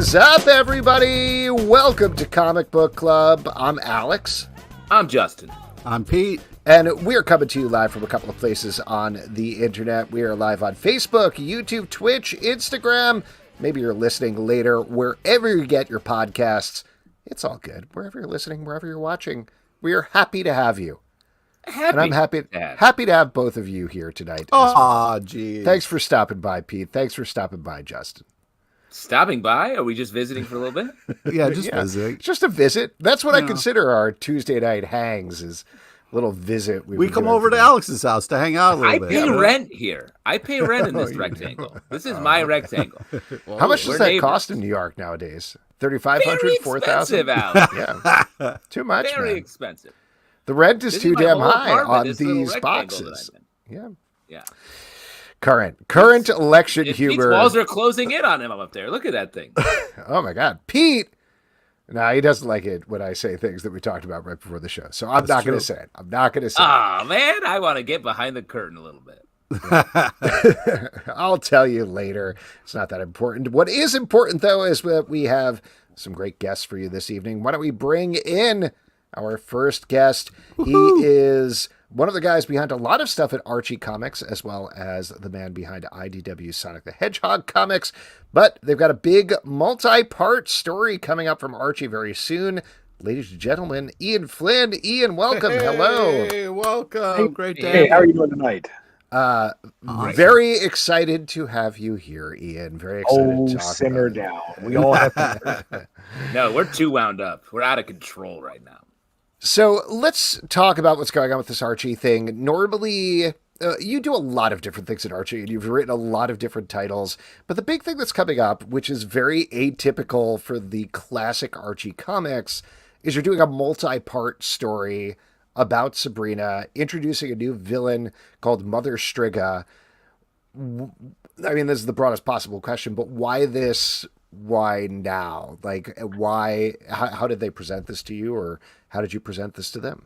Is up, everybody? Welcome to Comic Book Club. I'm Alex. I'm Justin. I'm Pete. And we are coming to you live from a couple of places on the internet. We are live on Facebook, YouTube, Twitch, Instagram. Maybe you're listening later, wherever you get your podcasts. It's all good. Wherever you're listening, wherever you're watching, we are happy to have you. And I'm happy to have both of you here tonight. Oh, geez. Thanks for stopping by, Pete. Thanks for stopping by, Justin. Stopping by? Are we just visiting for a little bit? Yeah, just visiting. Just a visit. That's what I consider our Tuesday night hangs, is a little visit. We come over to Alex's house to hang out a little bit. I pay rent here. I pay rent in this rectangle. This is my rectangle. Well, how much does that cost in New York nowadays? $3,500, $4,000? Yeah, too much. Very man. expensive. The rent is too damn high on this these boxes. Yeah. Yeah. Current election humor. Pete's walls are closing in on him up there. Look at that thing. Oh my God, Pete. No, he doesn't like it when I say things that we talked about right before the show. So I'm not going to say it. I'm not going to say it. Oh, man, I want to get behind the curtain a little bit. I'll tell you later. It's not that important. What is important, though, is that we have some great guests for you this evening. Why don't we bring in our first guest? Woo-hoo. He is one of the guys behind a lot of stuff at Archie Comics, as well as the man behind IDW Sonic the Hedgehog comics. But they've got a big multi-part story coming up from Archie very soon. Ladies and gentlemen, Ian Flynn. Ian, welcome. Hey, hello. Welcome. Hey, great day. Hey, how are you doing tonight? Very excited to have you here, Ian. Very excited to talk simmer about down. We all have to. No, we're too wound up. We're out of control right now. So let's talk about what's going on with this Archie thing. Normally, you do a lot of different things at Archie, and you've written a lot of different titles. But the big thing that's coming up, which is very atypical for the classic Archie comics, is you're doing a multi-part story about Sabrina, introducing a new villain called Mother Striga. I mean, this is the broadest possible question, but why this? Why now? Like, why? How did they present this to you, or how did you present this to them?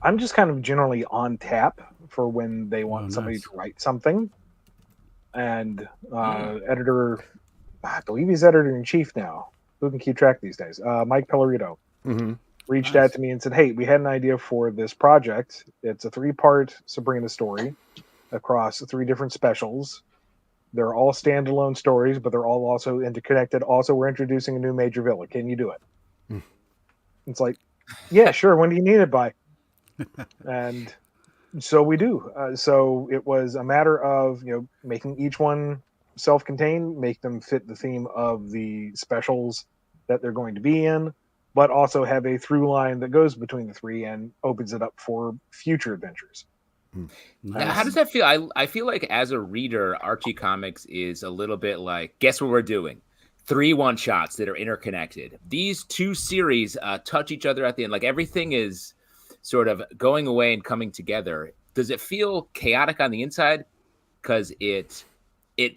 I'm just kind of generally on tap for when they want somebody to write something. And editor, I believe he's editor-in-chief now. Who can keep track these days? Mike Pellerito reached out to me and said, hey, we had an idea for this project. It's a 3-part Sabrina story across 3 different specials. They're all standalone stories, but they're all also interconnected. Also, we're introducing a new major villain. Can you do it? It's like, yeah, sure. When do you need it by? And so we do. So it was a matter of, making each one self-contained, make them fit the theme of the specials that they're going to be in, but also have a through line that goes between the 3 and opens it up for future adventures. Nice. Now, how does that feel? I feel like as a reader, Archie Comics is a little bit like, guess what we're doing? 3 one-shots that are interconnected. These 2 series touch each other at the end. Like, everything is sort of going away and coming together. Does it feel chaotic on the inside? Because it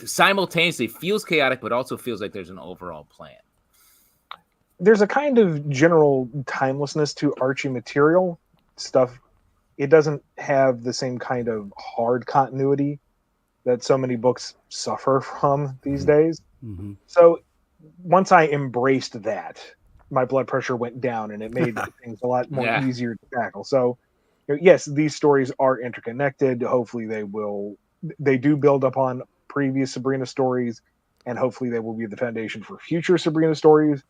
simultaneously feels chaotic, but also feels like there's an overall plan. There's a kind of general timelessness to Archie material stuff. It doesn't have the same kind of hard continuity that so many books suffer from these days. Mm-hmm. So once I embraced that, my blood pressure went down and it made things a lot more easier to tackle. So yes, these stories are interconnected. Hopefully they do build upon previous Sabrina stories, and hopefully they will be the foundation for future Sabrina stories.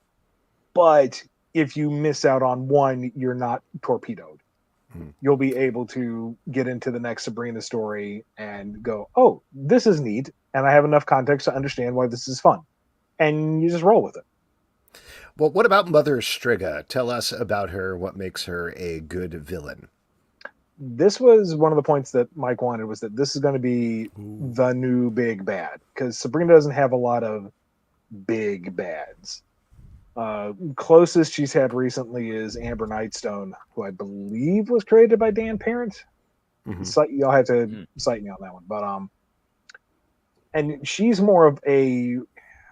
But if you miss out on one, you're not torpedoed. You'll be able to get into the next Sabrina story and go, oh, this is neat, and I have enough context to understand why this is fun. And you just roll with it. Well, what about Mother Striga? Tell us about her. What makes her a good villain? This was one of the points that Mike wanted, was that this is going to be the new big bad, because Sabrina doesn't have a lot of big bads. Closest she's had recently is Amber Nightstone, who I believe was created by Dan Parent. So you'll have to cite me on that one, but and she's more of a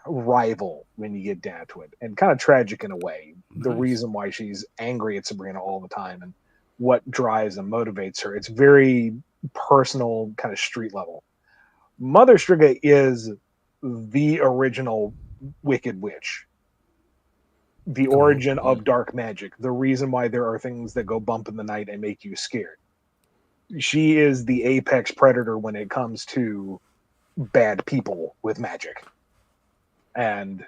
rival when you get down to it, and kind of tragic in a way. The reason why she's angry at Sabrina all the time and what drives and motivates her. It's very personal, kind of street level. Mother Striga is the original Wicked Witch. the origin of dark magic, the reason why there are things that go bump in the night and make you scared. She is the apex predator when it comes to bad people with magic. And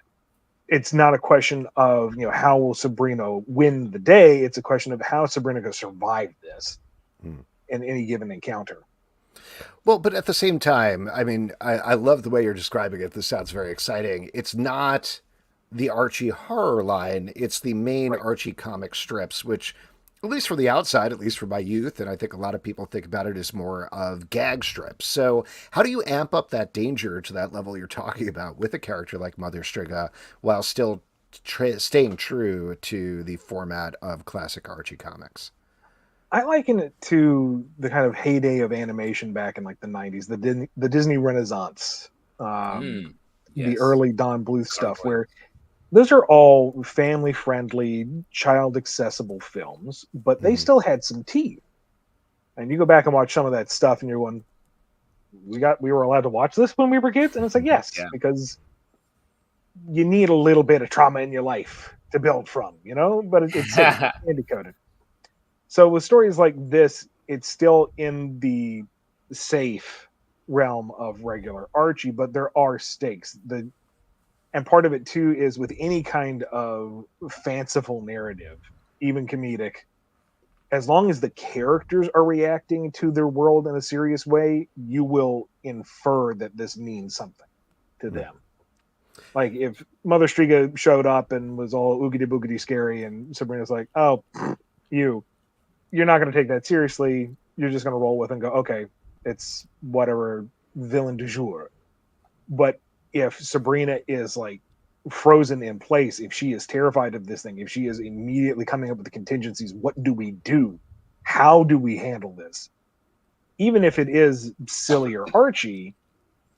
it's not a question of, how will Sabrina win the day? It's a question of how Sabrina can survive this in any given encounter. Well, but at the same time, I mean, I love the way you're describing it. This sounds very exciting. It's not the Archie horror line. It's the main Archie comic strips, which, at least from the outside, at least from my youth, and I think a lot of people think about it as more of gag strips. So how do you amp up that danger to that level you're talking about with a character like Mother Striga while still staying true to the format of classic Archie comics? I liken it to the kind of heyday of animation back in like the 90s, the Disney Renaissance, the early Don Bluth stuff, where those are all family-friendly, child-accessible films, but they still had some teeth. And you go back and watch some of that stuff, and you're going, we were allowed to watch this when we were kids? And it's like, yes, because you need a little bit of trauma in your life to build from, but it's candy-coated. So with stories like this, it's still in the safe realm of regular Archie, but there are stakes. And part of it, too, is with any kind of fanciful narrative, even comedic, as long as the characters are reacting to their world in a serious way, you will infer that this means something to them. Like if Mother Striga showed up and was all oogity-boogity scary, and Sabrina's like, oh, you're not going to take that seriously. You're just going to roll with and go, okay, it's whatever, villain du jour. But if Sabrina is like frozen in place, if she is terrified of this thing, if she is immediately coming up with the contingencies, what do we do? How do we handle this? Even if it is silly or Archie,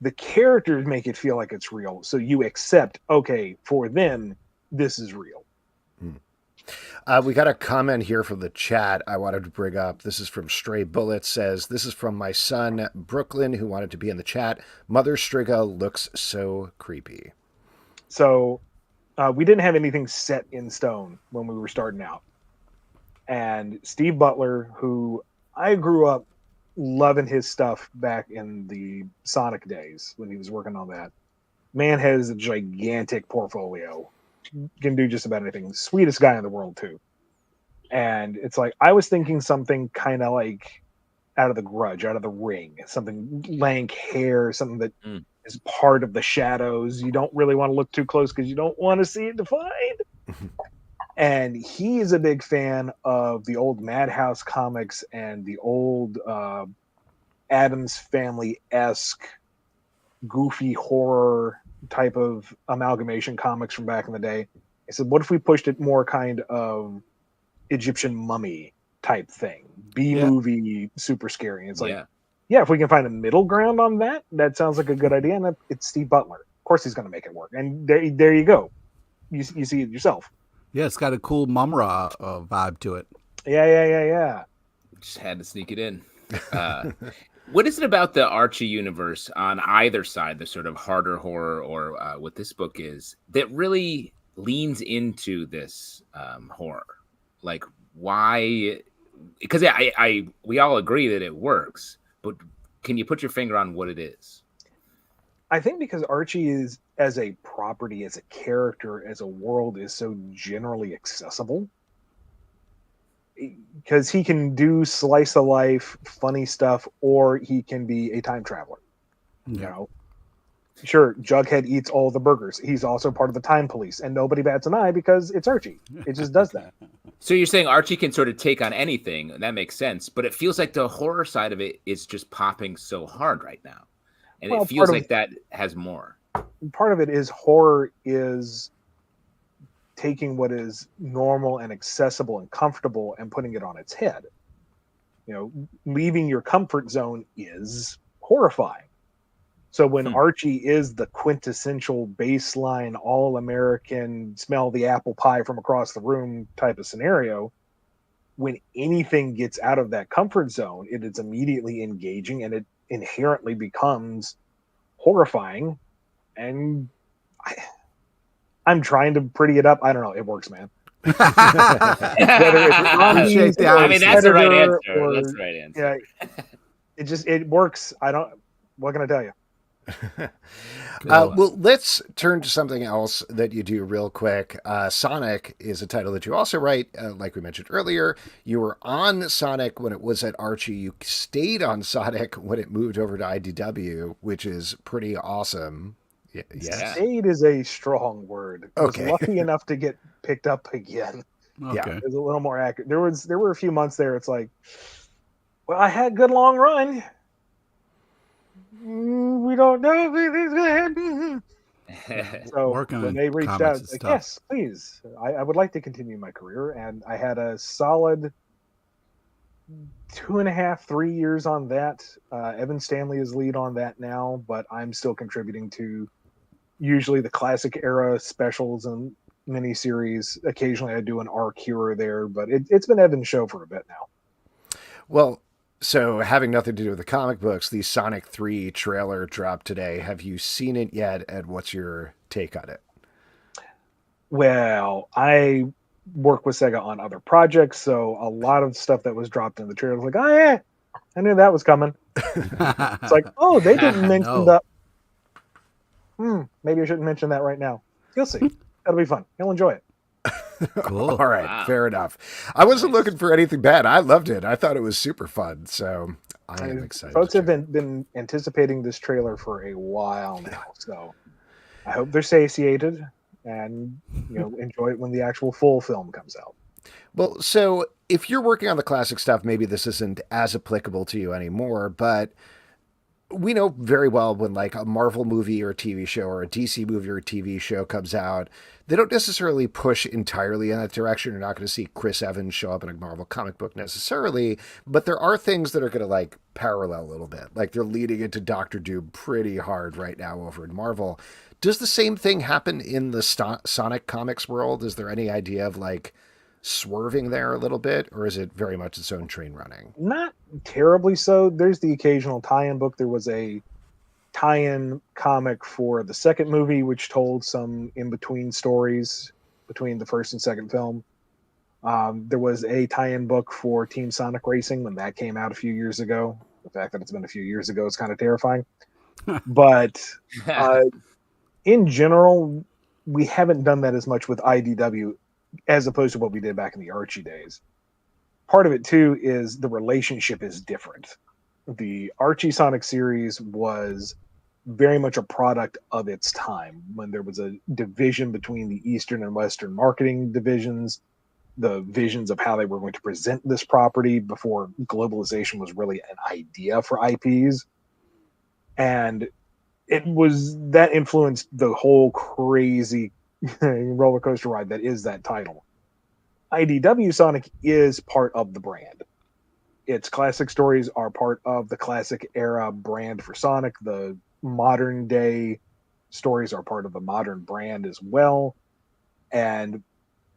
the characters make it feel like it's real. So you accept, okay, for them, this is real. We got a comment here from the chat I wanted to bring up. This is from Stray Bullet. Says, this is from my son, Brooklyn, who wanted to be in the chat. Mother Striga looks so creepy. So we didn't have anything set in stone when we were starting out. And Steve Butler, who I grew up loving his stuff back in the Sonic days when he was working on that, man has a gigantic portfolio. Can do just about anything. Sweetest guy in the world too. And it's like I was thinking something kind of like out of The Grudge, out of The Ring, something lank hair, something that is part of the shadows. You don't really want to look too close because you don't want to see it defined. And he is a big fan of the old Madhouse comics and the old Addams Family-esque goofy horror type of amalgamation comics from back in the day. I said, what if we pushed it more kind of Egyptian mummy type thing? B-movie, super scary. And it's like, if we can find a middle ground on that, that sounds like a good idea. And it's Steve Butler. Of course he's going to make it work. And there you go. You see it yourself. Yeah, it's got a cool Mumra vibe to it. Yeah. Just had to sneak it in. What is it about the Archie universe on either side, the sort of harder horror or what this book is, that really leans into this horror? Like, why? Because we all agree that it works, but can you put your finger on what it is? I think because Archie is, as a property, as a character, as a world, is so generally accessible. Because he can do slice of life, funny stuff, or he can be a time traveler. Sure, Jughead eats all the burgers. He's also part of the time police, and nobody bats an eye because it's Archie. It just does that. So you're saying Archie can sort of take on anything, and that makes sense. But it feels like the horror side of it is just popping so hard right now, and it feels like that has more. Part of it is horror is taking what is normal and accessible and comfortable and putting it on its head. Leaving your comfort zone is horrifying. So when Archie is the quintessential baseline, all-American, smell the apple pie from across the room type of scenario, when anything gets out of that comfort zone, it is immediately engaging and it inherently becomes horrifying. And I'm trying to pretty it up. I don't know. It works, man. Whether Appreciate the I mean, that's the right answer. Or, that's the right answer. Yeah, it works. What can I tell you? Well, let's turn to something else that you do real quick. Sonic is a title that you also write. Like we mentioned earlier, you were on Sonic when it was at Archie. You stayed on Sonic when it moved over to IDW, which is pretty awesome. Yeah. Stayed is a strong word. I was Okay. lucky enough to get picked up again. Okay. Yeah. It was a little more accurate. There were a few months there. It's like, well, I had a good long run. We don't know if anything's gonna happen. So Working when they reached comics out, is it's like, tough. yes, please. I would like to continue my career, and I had a solid 2.5, 3 years on that. Evan Stanley is lead on that now, but I'm still contributing to usually the classic era specials and miniseries. Occasionally, I do an arc here or there, but it's been Evan's show for a bit now. Well, so having nothing to do with the comic books, the Sonic 3 trailer dropped today. Have you seen it yet, and what's your take on it? Well, I work with Sega on other projects, so a lot of stuff that was dropped in the trailer was like, oh yeah, I knew that was coming. It's like, oh, they didn't mention No. maybe I shouldn't mention that right now. You'll see. That'll be fun. You'll enjoy it. Cool. All right, Wow. fair enough. I wasn't looking for anything bad. I loved it. I thought it was super fun. So I am excited. Folks to have check been anticipating this trailer for a while now, so I hope they're satiated and enjoy it when the actual full film comes out. Well, so if you're working on the classic stuff, maybe this isn't as applicable to you anymore, but we know very well when like a Marvel movie or a TV show or a DC movie or a TV show comes out, they don't necessarily push entirely in that direction. You're not going to see Chris Evans show up in a Marvel comic book necessarily, but there are things that are going to like parallel a little bit. Like they're leading into Doctor Doom pretty hard right now over in Marvel. Does the same thing happen in the Sonic Comics world? Is there any idea of like swerving there a little bit, or is it very much its own train running? Not terribly so. There's the occasional tie-in book. There was a tie-in comic for the second movie, which told some in-between stories between the first and second film. There was a tie-in book for Team Sonic Racing when that came out a few years ago. The fact that it's been a few years ago is kind of terrifying. But in general, we haven't done that as much with IDW as opposed to what we did back in the Archie days. Part of it, too, is the relationship is different. The Archie Sonic series was very much a product of its time when there was a division between the Eastern and Western marketing divisions, the visions of how they were going to present this property before globalization was really an idea for IPs. And it was that influenced the whole crazy roller coaster ride that is that title. IDW Sonic is part of the brand. Its classic stories are part of the classic era brand for Sonic. The modern day stories are part of the modern brand as well. And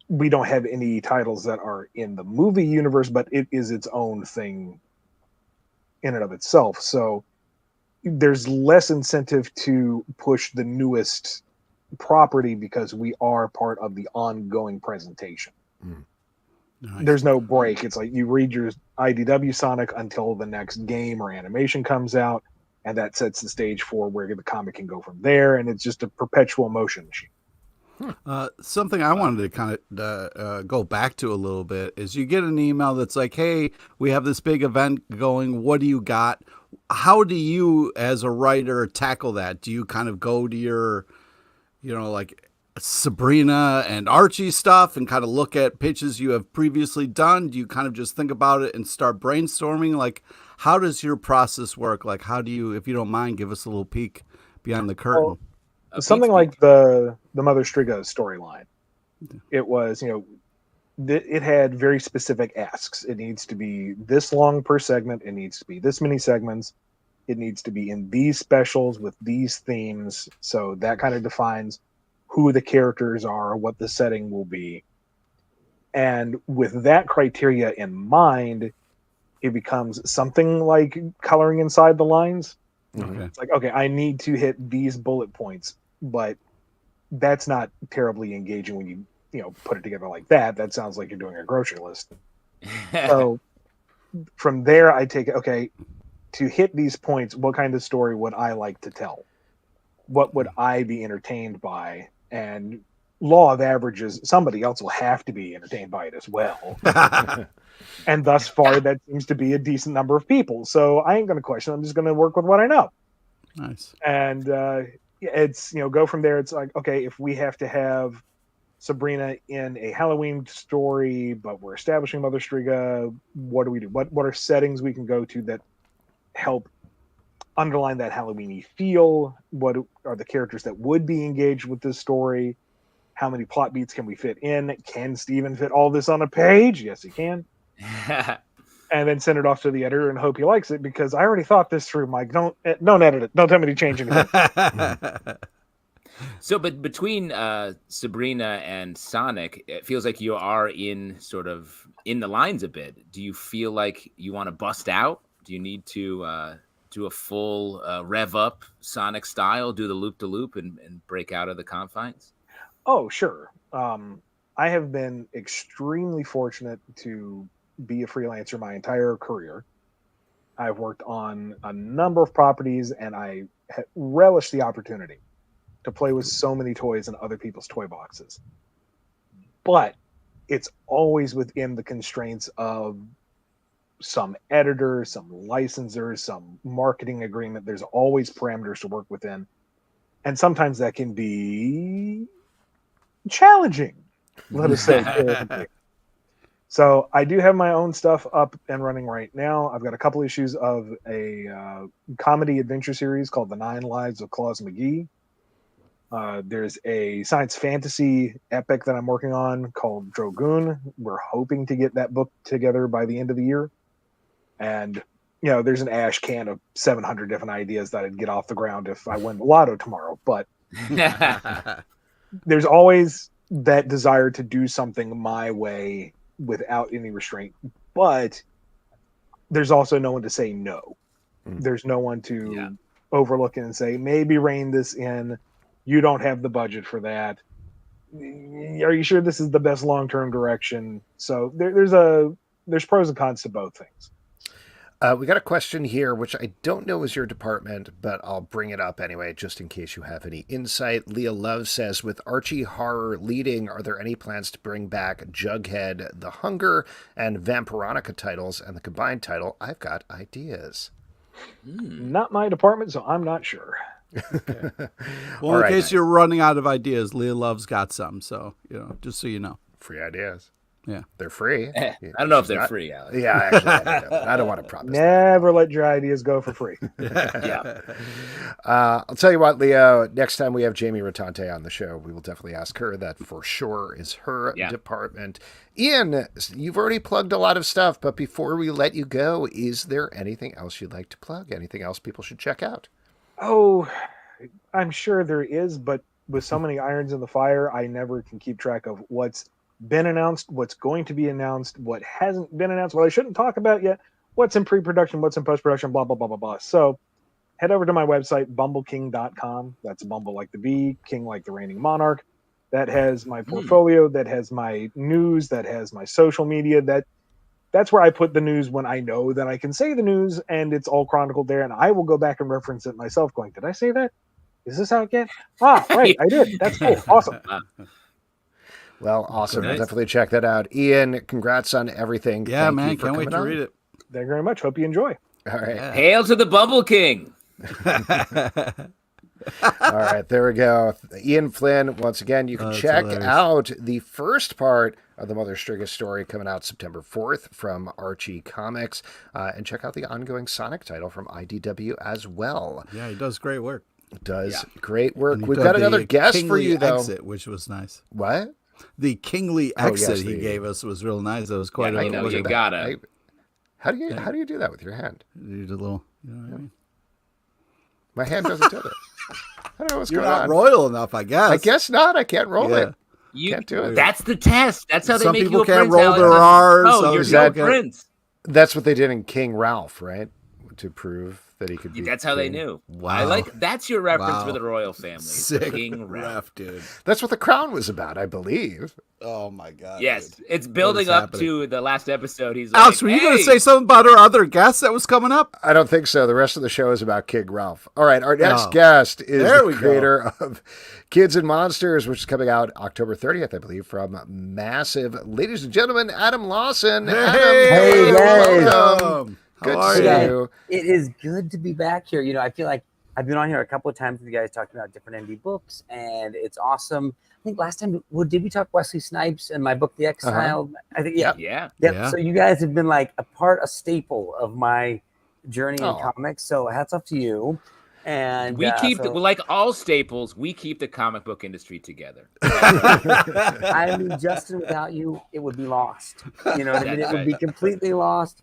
we don't have any titles that are in the movie universe, but it is its own thing in and of itself. So there's less incentive to push the newest property because we are part of the ongoing presentation. Nice. There's no break. It's like you read your IDW Sonic until the next game or animation comes out, and that sets the stage for where the comic can go from there, and it's just a perpetual motion machine. Something I wanted to kind of go back to a little bit is you get an email that's like, hey, we have this big event going. What do you got? How do you, as a writer, tackle that? Do you kind of go to your, like Sabrina and Archie stuff and kind of look at pitches you have previously done? Do you kind of just think about it and start brainstorming? Like, how does your process work? Like, how do you, if you don't mind, give us a little peek behind the curtain? Well, something like the Mother Striga storyline. It was, it had very specific asks. It needs to be this long per segment. It needs to be this many segments. It needs to be in these specials with these themes. So that kind of defines who the characters are, what the setting will be. And with that criteria in mind, it becomes something like coloring inside the lines. Okay. It's like, okay, I need to hit these bullet points, but that's not terribly engaging when you put it together like that. That sounds like you're doing a grocery list. So from there, I take okay, to hit these points, what kind of story would I like to tell? What would I be entertained by? And law of averages, somebody else will have to be entertained by it as well. And thus far, that seems to be a decent number of people. So I ain't going to question. I'm just going to work with what I know. Nice. And it's, go from there. It's like, okay, if we have to have Sabrina in a Halloween story, but we're establishing Mother Striga, what do we do? What are settings we can go to that help underline that Halloween-y feel? What are the characters that would be engaged with this story? How many plot beats can we fit in? Can Steven fit all this on a page? Yes, he can. And then send it off to the editor and hope he likes it, because I already thought this through, Mike. Don't edit it. Don't tell me to change anything. So, but between Sabrina and Sonic, it feels like you are in the lines a bit. Do you feel like you want to bust out? Do you need to do a full rev up Sonic style, do the loop-to-loop and break out of the confines? Oh, sure. I have been extremely fortunate to be a freelancer my entire career. I've worked on a number of properties, and I relish the opportunity to play with so many toys in other people's toy boxes. But it's always within the constraints of some editor, some licensor, some marketing agreement. There's always parameters to work within. And sometimes that can be challenging, let us say. So I do have my own stuff up and running right now. I've got a couple issues of a comedy adventure series called The 9 Lives of Claus McGee. There's a science fantasy epic that I'm working on called Drogoon. We're hoping to get that book together by the end of the year. And, there's an ash can of 700 different ideas that I'd get off the ground if I win the lotto tomorrow. But there's always that desire to do something my way without any restraint. But there's also no one to say no. There's no one to overlook it and say, maybe rein this in. You don't have the budget for that. Are you sure this is the best long-term direction? So there's pros and cons to both things. We got a question here, which I don't know is your department, but I'll bring it up anyway, just in case you have any insight. Leah Love says, with Archie Horror leading, are there any plans to bring back Jughead, The Hunger, and Vampironica titles and the combined title, I've Got Ideas? Not my department, so I'm not sure. Okay. Well, in case you're running out of ideas, Leah Love's got some, so, just so you know. Free ideas. Yeah. They're free. I don't know if they're free, Alex. Yeah, actually, I don't want to promise. Never let your ideas go for free. Yeah. I'll tell you what, Leo, next time we have Jamie Rotante on the show, we will definitely ask her. That for sure is her department. Ian, you've already plugged a lot of stuff, but before we let you go, is there anything else you'd like to plug? Anything else people should check out? Oh, I'm sure there is, but with so many irons in the fire, I never can keep track of what's been announced, what's going to be announced, what hasn't been announced, what I shouldn't talk about yet, what's in pre-production, what's in post-production, blah, blah, blah, blah, blah. So head over to my website, bumbleking.com. That's Bumble like the bee, King like the reigning monarch. That has my portfolio, that has my news, that has my social media. That's where I put the news when I know that I can say the news, and it's all chronicled there, and I will go back and reference it myself going, did I say that? Is this how it gets? Ah, right, I did. That's cool. Awesome. Well, awesome. Nice. I'll definitely check that out. Ian, congrats on everything. Yeah, man. Can't wait to read it. Thank you very much. Hope you enjoy. All right. Yeah. Hail to the Bubble King. All right, there we go. Ian Flynn, once again, you can check out the first part of the Mother Striga story coming out September 4th from Archie Comics, and check out the ongoing Sonic title from IDW as well. Yeah, he does great work. Great work. We've got another guest for you, though. Exit, which was nice. What? The kingly exit he gave us was real nice. That was quite. I know you gotta. How do you do that with your hand? You do a little. You know what I mean? My hand doesn't do it. I don't know what's You're going on. not royal enough, I guess. I guess not. I can't roll it. You can't do it. That's the test. That's how they make you a prince. Some people can't roll their R's. No, you're no prince. That's what they did in King Ralph, right? to prove that he could be. That's how they knew. Wow. I like that's your reference Wow. for the royal family. Sick King ref, dude. That's what The Crown was about, I believe. Oh my god. Yes, dude. it's building up happening? to the last episode. He's Alex, like, were you going "Hey!" to say something about our other guest that was coming up? I don't think so. The rest of the show is about King Ralph. All right, our next Oh. guest is There the we go. creator of Kids and Monsters, which is coming out October 30th, I believe, from Massive. Ladies and gentlemen, Adam Lawson. Hey, Hey, guys. welcome. Good How to are see you? Yeah. you. It is good to be back here. You know, I feel like I've been on here a couple of times with you guys talking about different indie books, and it's awesome. I think last time, did we talk Wesley Snipes and my book, The Exile? I think, yeah. Yeah. Yep. Yeah. So you guys have been like a staple of my journey in Oh. comics. So hats off to you. And We keep, so, like all staples, we keep the comic book industry together. I mean, Justin, without you, it would be lost. You know what I mean? It That's would be right. completely lost.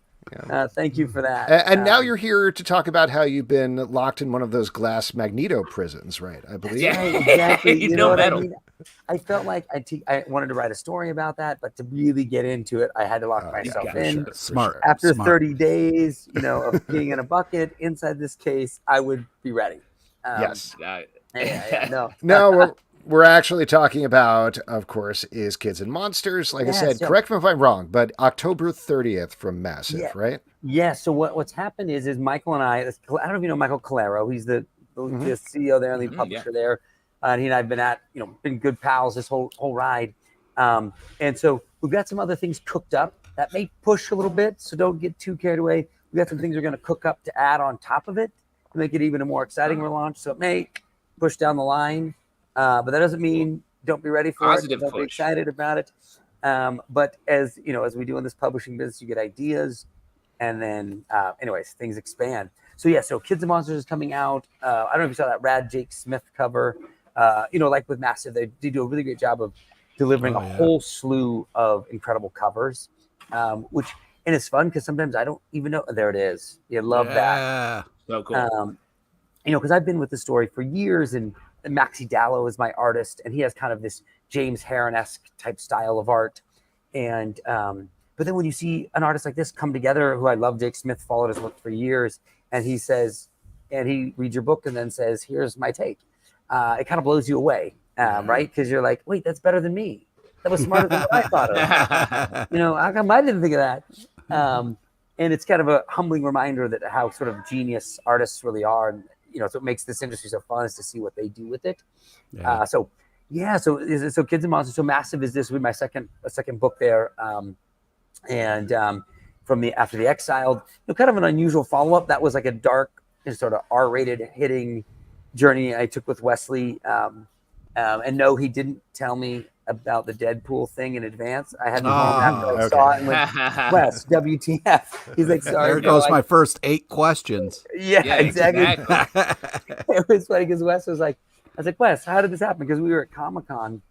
Thank you for that. And now you're here to talk about how you've been locked in one of those glass Magneto prisons, right? I believe. Yeah. Right, exactly. He's You no know what metal. I mean? I felt like I wanted to write a story about that, but to really get into it, I had to lock myself yeah, in. Smart. After Smart. 30 days, you know, of being in a bucket inside this case, I would be ready. Yes. Yeah, no. No, we're actually talking about, of course, is Kids and Monsters. Like I Yes, said, yeah. correct me if I'm wrong, but October 30th from Massive, Yeah. right? Yeah. So what's happened is Michael and I don't know if you know Michael Calero. He's the CEO there and the publisher there. And he and I have been good pals this whole ride. And so we've got some other things cooked up that may push a little bit. So don't get too carried away. We've got some things we're going to cook up to add on top of it to make it even a more exciting relaunch. So it may push down the line. But that doesn't mean don't be ready for Positive it. Don't be push. excited about it. But as you know, as we do in this publishing business, you get ideas, and then, anyways, things expand. So yeah, so Kids and Monsters is coming out. I don't know if you saw that rad Jake Smith cover. Like with Massive, they do a really great job of delivering a whole slew of incredible covers, which and it's fun because sometimes I don't even know. There it is. You love that. So cool. Because I've been with the story for years, and Maxi Dallow is my artist, and he has kind of this James Heron-esque type style of art. And but then when you see an artist like this come together, who I love, Jake Smith, followed his work for years, and he reads your book and then says, "Here's my take." It kind of blows you away, right? Because you're like, "Wait, that's better than me. That was smarter than what I thought of." How come I didn't think of that? And it's kind of a humbling reminder that how sort of genius artists really are. And, so it makes this industry so fun is to see what they do with it. Yeah. So Kids and Monsters. So Massive is this will be my second book there. After the Exiled, kind of an unusual follow up. That was like a dark, sort of R-rated hitting journey I took with Wesley. And no, he didn't tell me about the Deadpool thing in advance. I had to go home after I saw it and went, Wes, WTF? He's like, sorry. There goes my first 8 questions. Yeah, exactly. It was funny because Wes was like, I was like, Wes, how did this happen? Because we were at Comic-Con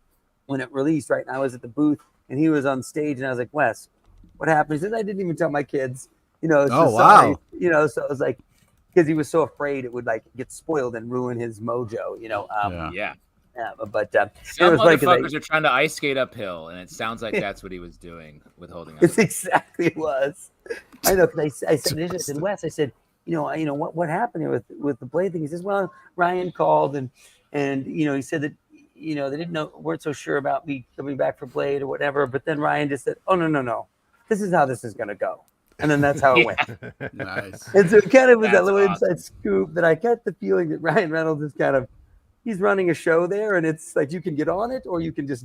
when it released, right? And I was at the booth and he was on stage and I was like, Wes, what happened? He said, I didn't even tell my kids, It's just wow. So it was like, because he was so afraid it would like get spoiled and ruin his mojo, But some it was funny 'cause motherfuckers are trying to ice skate uphill, and it sounds like that's what he was doing with holding on. It's exactly it was. I know because I said Wes, I said, what happened here with the Blade thing? He says, well, Ryan called and he said that they weren't so sure about me coming back for Blade or whatever. But then Ryan just said, oh no, this is how this is gonna go. And then that's how it went. Nice. And so it kind of was that That's little awesome. inside scoop that I got the feeling that Ryan Reynolds is kind of he's running a show there, and it's like you can get on it or you can just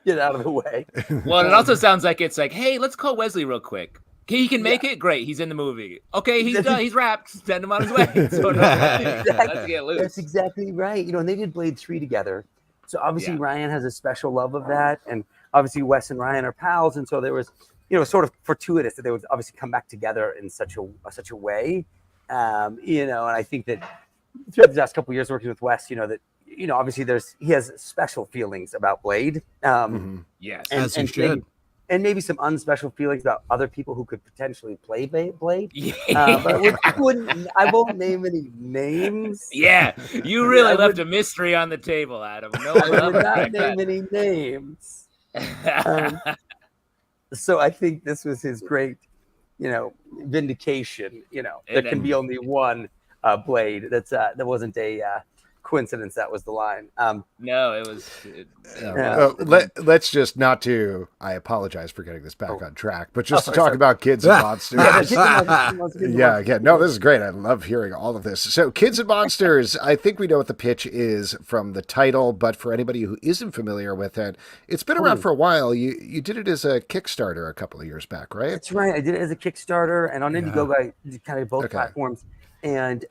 get out of the way. Well, it also sounds like it's like, hey, let's call Wesley real quick. He can make it. Great, he's in the movie. Okay, he's done. He's wrapped. Send him on his way. So let's get loose. That's exactly right. And they did Blade 3 together. So obviously Ryan has a special love of that, and obviously Wes and Ryan are pals, and so there was, sort of fortuitous that they would obviously come back together in such a way, and I think that throughout the last couple of years working with Wes, that obviously he has special feelings about Blade, Yes, as he should. maybe some unspecial feelings about other people who could potentially play Blade. Yeah. But I won't name any names. Yeah, you really left a mystery on the table, Adam. No one I would else not like name any names. that. So I think this was his great vindication. There can be only one blade. That wasn't a coincidence. That was the line. No, it was. Let's just not to. I apologize for getting this back on track, but just to talk about Kids and Monsters. Yeah. No, this is great. I love hearing all of this. So, Kids and Monsters. I think we know what the pitch is from the title, but for anybody who isn't familiar with it, it's been around for a while. You did it as a Kickstarter a couple of years back, right? That's right. I did it as a Kickstarter and on Indiegogo. I did kind of both platforms. And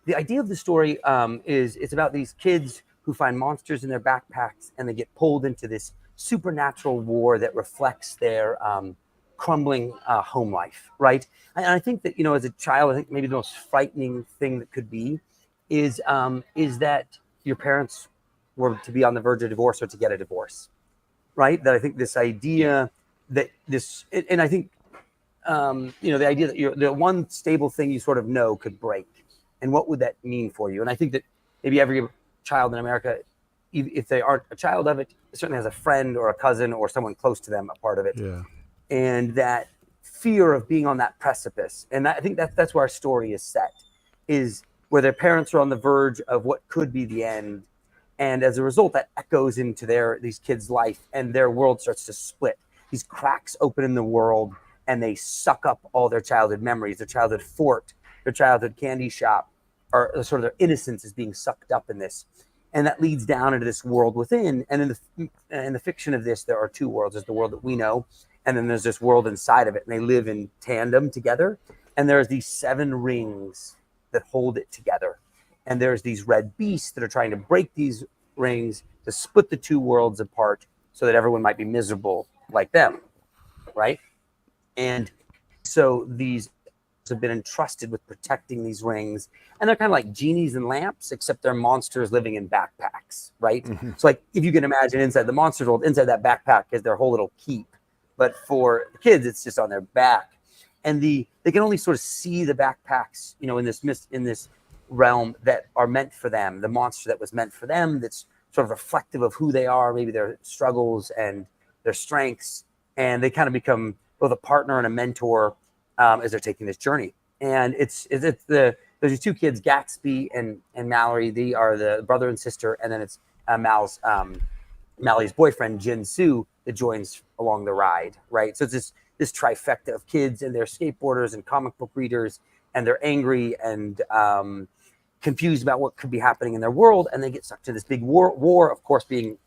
the idea of the story is it's about these kids who find monsters in their backpacks and they get pulled into this supernatural war that reflects their crumbling home life, right? And I think that, as a child, I think maybe the most frightening thing that could be is that your parents were to be on the verge of divorce or to get a divorce, right? That I think this idea that this, and I think, the idea that the one stable thing you sort of know could break. And what would that mean for you? And I think that maybe every child in America, if they aren't a child of it, certainly has a friend or a cousin or someone close to them a part of it. Yeah. And that fear of being on that precipice. And I think that's where our story is set, is where their parents are on the verge of what could be the end. And as a result, that echoes into these kids' life and their world starts to split. These cracks open in the world and they suck up all their childhood memories, their childhood fort, their childhood candy shop, or sort of their innocence is being sucked up in this. And that leads down into this world within. And in the fiction of this, there are two worlds. There's the world that we know, and then there's this world inside of it. And they live in tandem together. And there's these 7 rings that hold it together. And there's these red beasts that are trying to break these rings to split the two worlds apart so that everyone might be miserable like them, right? And so these have been entrusted with protecting these rings, and they're kind of like genies and lamps, except they're monsters living in backpacks, right? Mm-hmm. So like if you can imagine inside the monsters world, inside that backpack is their whole little keep, but for the kids it's just on their back, and they can only sort of see the backpacks in this realm that are meant for them, the monster that was meant for them, that's sort of reflective of who they are, maybe their struggles and their strengths, and they kind of become both a partner and a mentor as they're taking this journey. And there's these 2 kids, Gatsby and Mallory. They are the brother and sister, and then it's Mallory's boyfriend Jin Soo that joins along the ride, right? So it's this trifecta of kids, and they're skateboarders and comic book readers, and they're angry and confused about what could be happening in their world, and they get sucked into this big war, of course,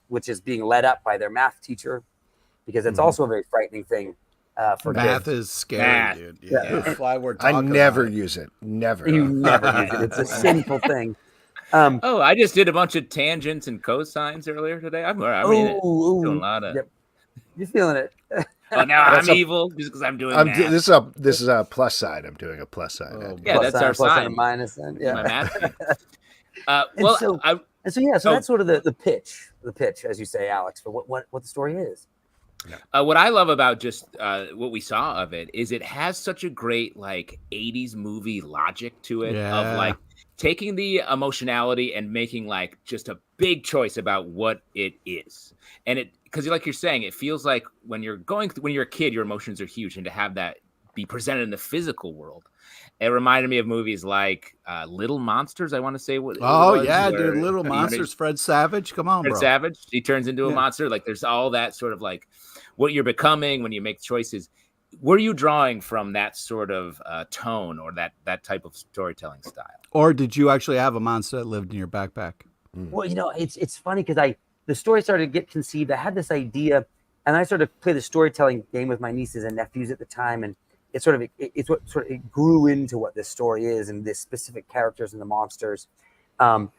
which is being led up by their math teacher, because it's also a very frightening thing. For math kids. Is scary, dude. Yeah. That's why we're talking. I never use it. Never. You never use it. It's a sinful thing. I just did a bunch of tangents and cosines earlier today. I'm doing a lot of. Yep. You're feeling it. Oh, now I'm evil just because I'm doing math. This is a plus side. I'm doing a plus side. Yeah, that's our sign. And a minus sign. Yeah. My math. So that's sort of the pitch, as you say, Alex, for what the story is. What I love about just what we saw of it is it has such a great 80s movie logic to it of taking the emotionality and making just a big choice about what it is. And it, because like you're saying, it feels like when you're a kid, your emotions are huge, and to have that be presented in the physical world, it reminded me of movies like Little Monsters. I want to say dude, Little Monsters. Fred Savage, come on, Fred Savage. He turns into a monster. There's all that sort of what you're becoming when you make choices. Were you drawing from that sort of tone or that type of storytelling style, or did you actually have a monster that lived in your backpack? Well, it's funny because the story started to get conceived. I had this idea, and I started to play the storytelling game with my nieces and nephews at the time, and it grew into what this story is and the specific characters and the monsters. But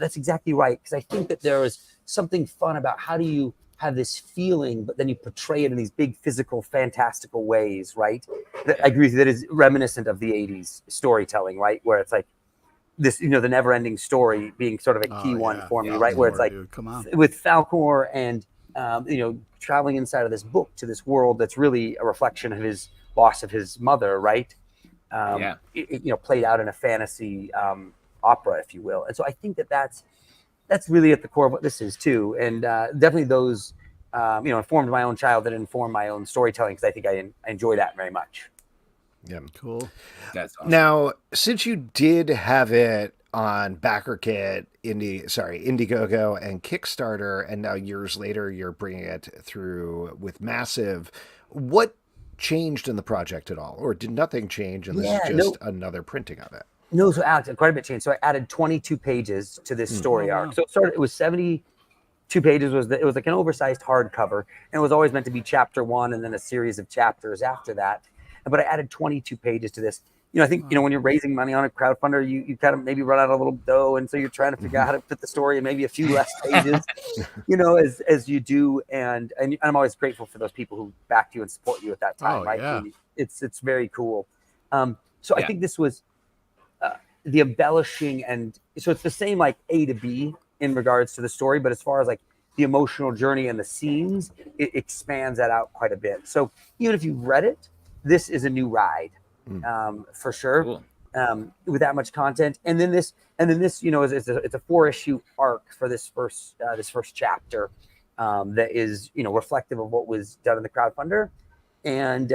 that's exactly right, because I think that there is something fun about how do you have this feeling, but then you portray it in these big physical, fantastical ways, right? I agree with you, that is reminiscent of the 80s storytelling, right? Where it's like this, the never-ending story being sort of a key one for me, right? Where it's with Falcor and, traveling inside of this book to this world that's really a reflection of his loss of his mother, right? Played out in a fantasy opera, if you will. And so I think that's really at the core of what this is too. And definitely those, informed my own childhood and informed my own storytelling, because I think I enjoy that very much. Yeah. Cool. That's awesome. Now, since you did have it on BackerKit, Indiegogo, and Kickstarter, and now years later you're bringing it through with Massive, what changed in the project at all, or did nothing change and this is just another printing of it? No, so Alex, quite a bit changed. So I added 22 pages to this story arc. So it was 72 pages. It was like an oversized hardcover, and it was always meant to be chapter 1 and then a series of chapters after that. But I added 22 pages to this. I think when you're raising money on a crowdfunder, you kind of maybe run out a little dough, and so you're trying to figure out how to fit the story in maybe a few less pages, as you do. And I'm always grateful for those people who backed you and support you at that time. Right? Yeah. It's very cool. So I think this was the embellishing, and so it's the same like A to B in regards to the story, but as far as like the emotional journey and the scenes, it expands that out quite a bit. So even if you've read it, this is a new ride, for sure. Cool. With that much content, and then this, it's a 4-issue arc for this first chapter that is reflective of what was done in the crowdfunder, and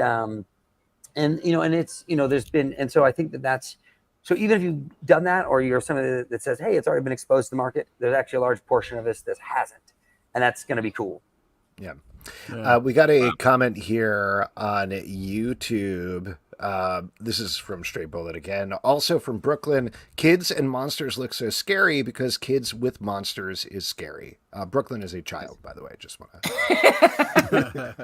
it's there's been, and so I think that's. So even if you've done that, or you're somebody that says, hey, it's already been exposed to the market, there's actually a large portion of this that hasn't. And that's going to be cool. Yeah. We got a comment here on YouTube. This is from Straight Bullet again. Also from Brooklyn, kids and monsters look so scary because kids with monsters is scary. Brooklyn is a child, by the way. Just want to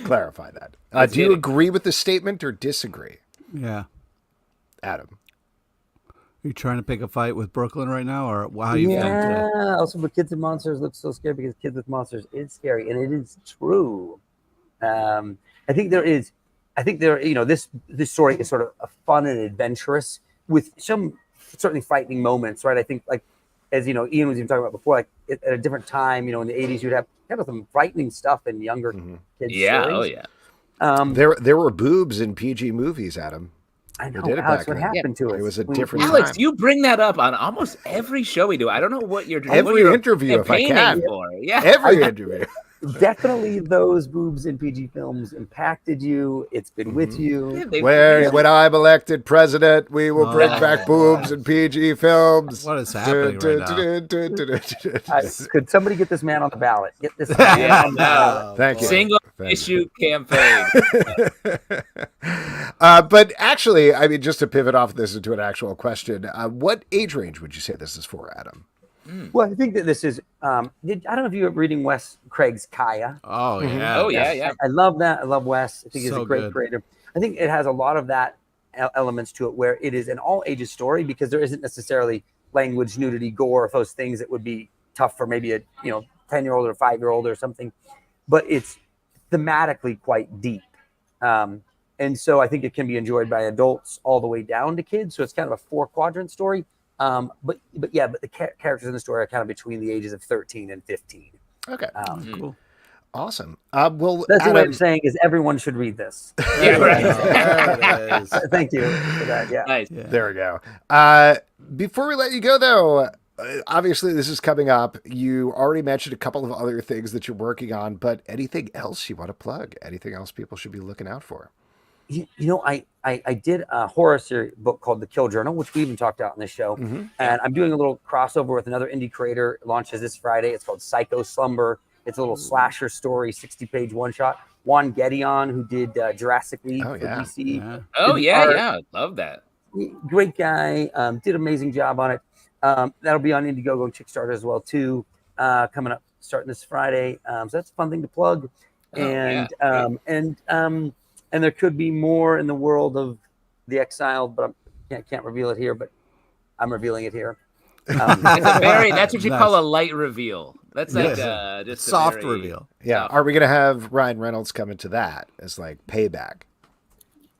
clarify that. Do you agree with this statement or disagree? Yeah. Adam. Are you trying to pick a fight with Brooklyn right now, or how are you feeling today? Yeah. Also, but kids and monsters look so scary because kids with monsters is scary, and it is true. I think this story is sort of a fun and adventurous with some certainly frightening moments, right? I think like as Ian was even talking about before, like at a different time, in the 80s, you'd have kind of some frightening stuff in younger kids. Yeah. Stories. Oh yeah. There were boobs in PG movies, Adam. I know, did it Alex, back what then. happened to us? It was a different Alex, time. you bring that up on almost every show we do. I don't know what you're doing. Every interview, if I can. For. Yeah. Every interview. Definitely those boobs in PG films impacted you. It's been with you. When I'm elected president, we will bring back boobs in PG films. What is happening right now? Could somebody get this man on the ballot? Get this man on the ballot. Thank you. Single issue campaign. But actually, I mean, just to pivot off this into an actual question, what age range would you say this is for, Adam? Well, I think that this is. I don't know if you were reading Wes Craig's Kaya. Oh yeah. Oh yeah. I love that. I love Wes. I think he's So a great good. creator. I think it has a lot of that elements to it, where it is an all ages story because there isn't necessarily language, nudity, gore, those things that would be tough for maybe a 10-year-old or 5-year-old or something. But it's thematically quite deep. And so I think it can be enjoyed by adults all the way down to kids. So it's kind of a 4-quadrant story. But the characters in the story are kind of between the ages of 13 and 15. Okay. Cool. Awesome. Well, That's the way Adam, I'm saying is everyone should read this. Yeah, right. There it is. Thank you for that. Yeah. Nice. Yeah. there we go. Before we let you go, though, obviously this is coming up. You already mentioned a couple of other things that you're working on, but anything else you want to plug? Anything else people should be looking out for? I did a horror series book called The Kill Journal, which we even talked about in this show. And I'm doing a little crossover with another indie creator. It launches this Friday. It's called Psycho Slumber. It's a little slasher story, 60-page one-shot. Juan Gedeon, who did Jurassic League for DC. Yeah. Oh yeah. Love that. Great guy. Did an amazing job on it. That'll be on Indiegogo and Kickstarter as well too. Coming up, starting this Friday. So that's a fun thing to plug. And there could be more in the world of The Exiled, but I can't reveal it here. But I'm revealing it here. That's what you call a light reveal. That's like just Soft a very reveal. Yeah. soft- Are we going to have Ryan Reynolds come into that as like payback?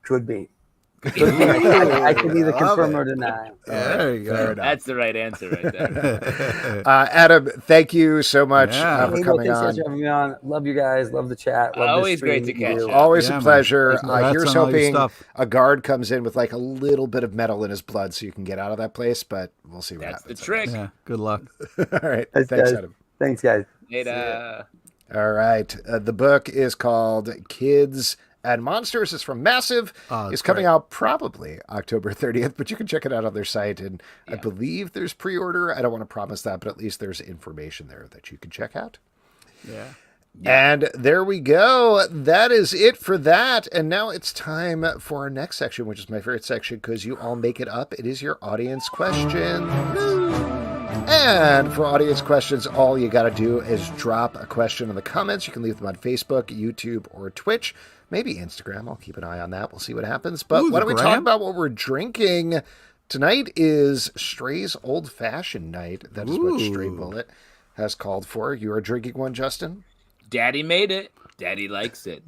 Could be. I can either Love confirm it. or deny. There you Fair go. enough. That's the right answer right there. Adam, thank you so much Yeah. for Hey, coming thanks on. guys for having me on. Love you guys. Love the chat. Love Always this stream great to that you catch do. up. Always Yeah, a man. pleasure. Congrats Here's on all your hoping stuff. a guard comes in with like a little bit of metal in his blood so you can get out of that place, but we'll see what That's the happens. trick. Yeah. Good luck. All right. Thanks, Thanks, guys. Adam. Thanks, guys. Later. All right. The book is called Kids and Monsters is from Massive. It's coming out probably October 30th, but you can check it out on their site. And I believe there's pre-order. I don't want to promise that, but at least there's information there that you can check out. Yeah. And there we go. That is it for that. And now it's time for our next section, which is my favorite section because you all make it up. It is your audience question. And for audience questions, all you got to do is drop a question in the comments. You can leave them on Facebook, YouTube, or Twitch. Maybe Instagram. I'll keep an eye on that. We'll see what happens. But why don't we talk about what we're drinking? Tonight is Stray's Old Fashioned Night. That is what Stray Bullet has called for. You are drinking one, Justin? Daddy made it. Daddy likes it.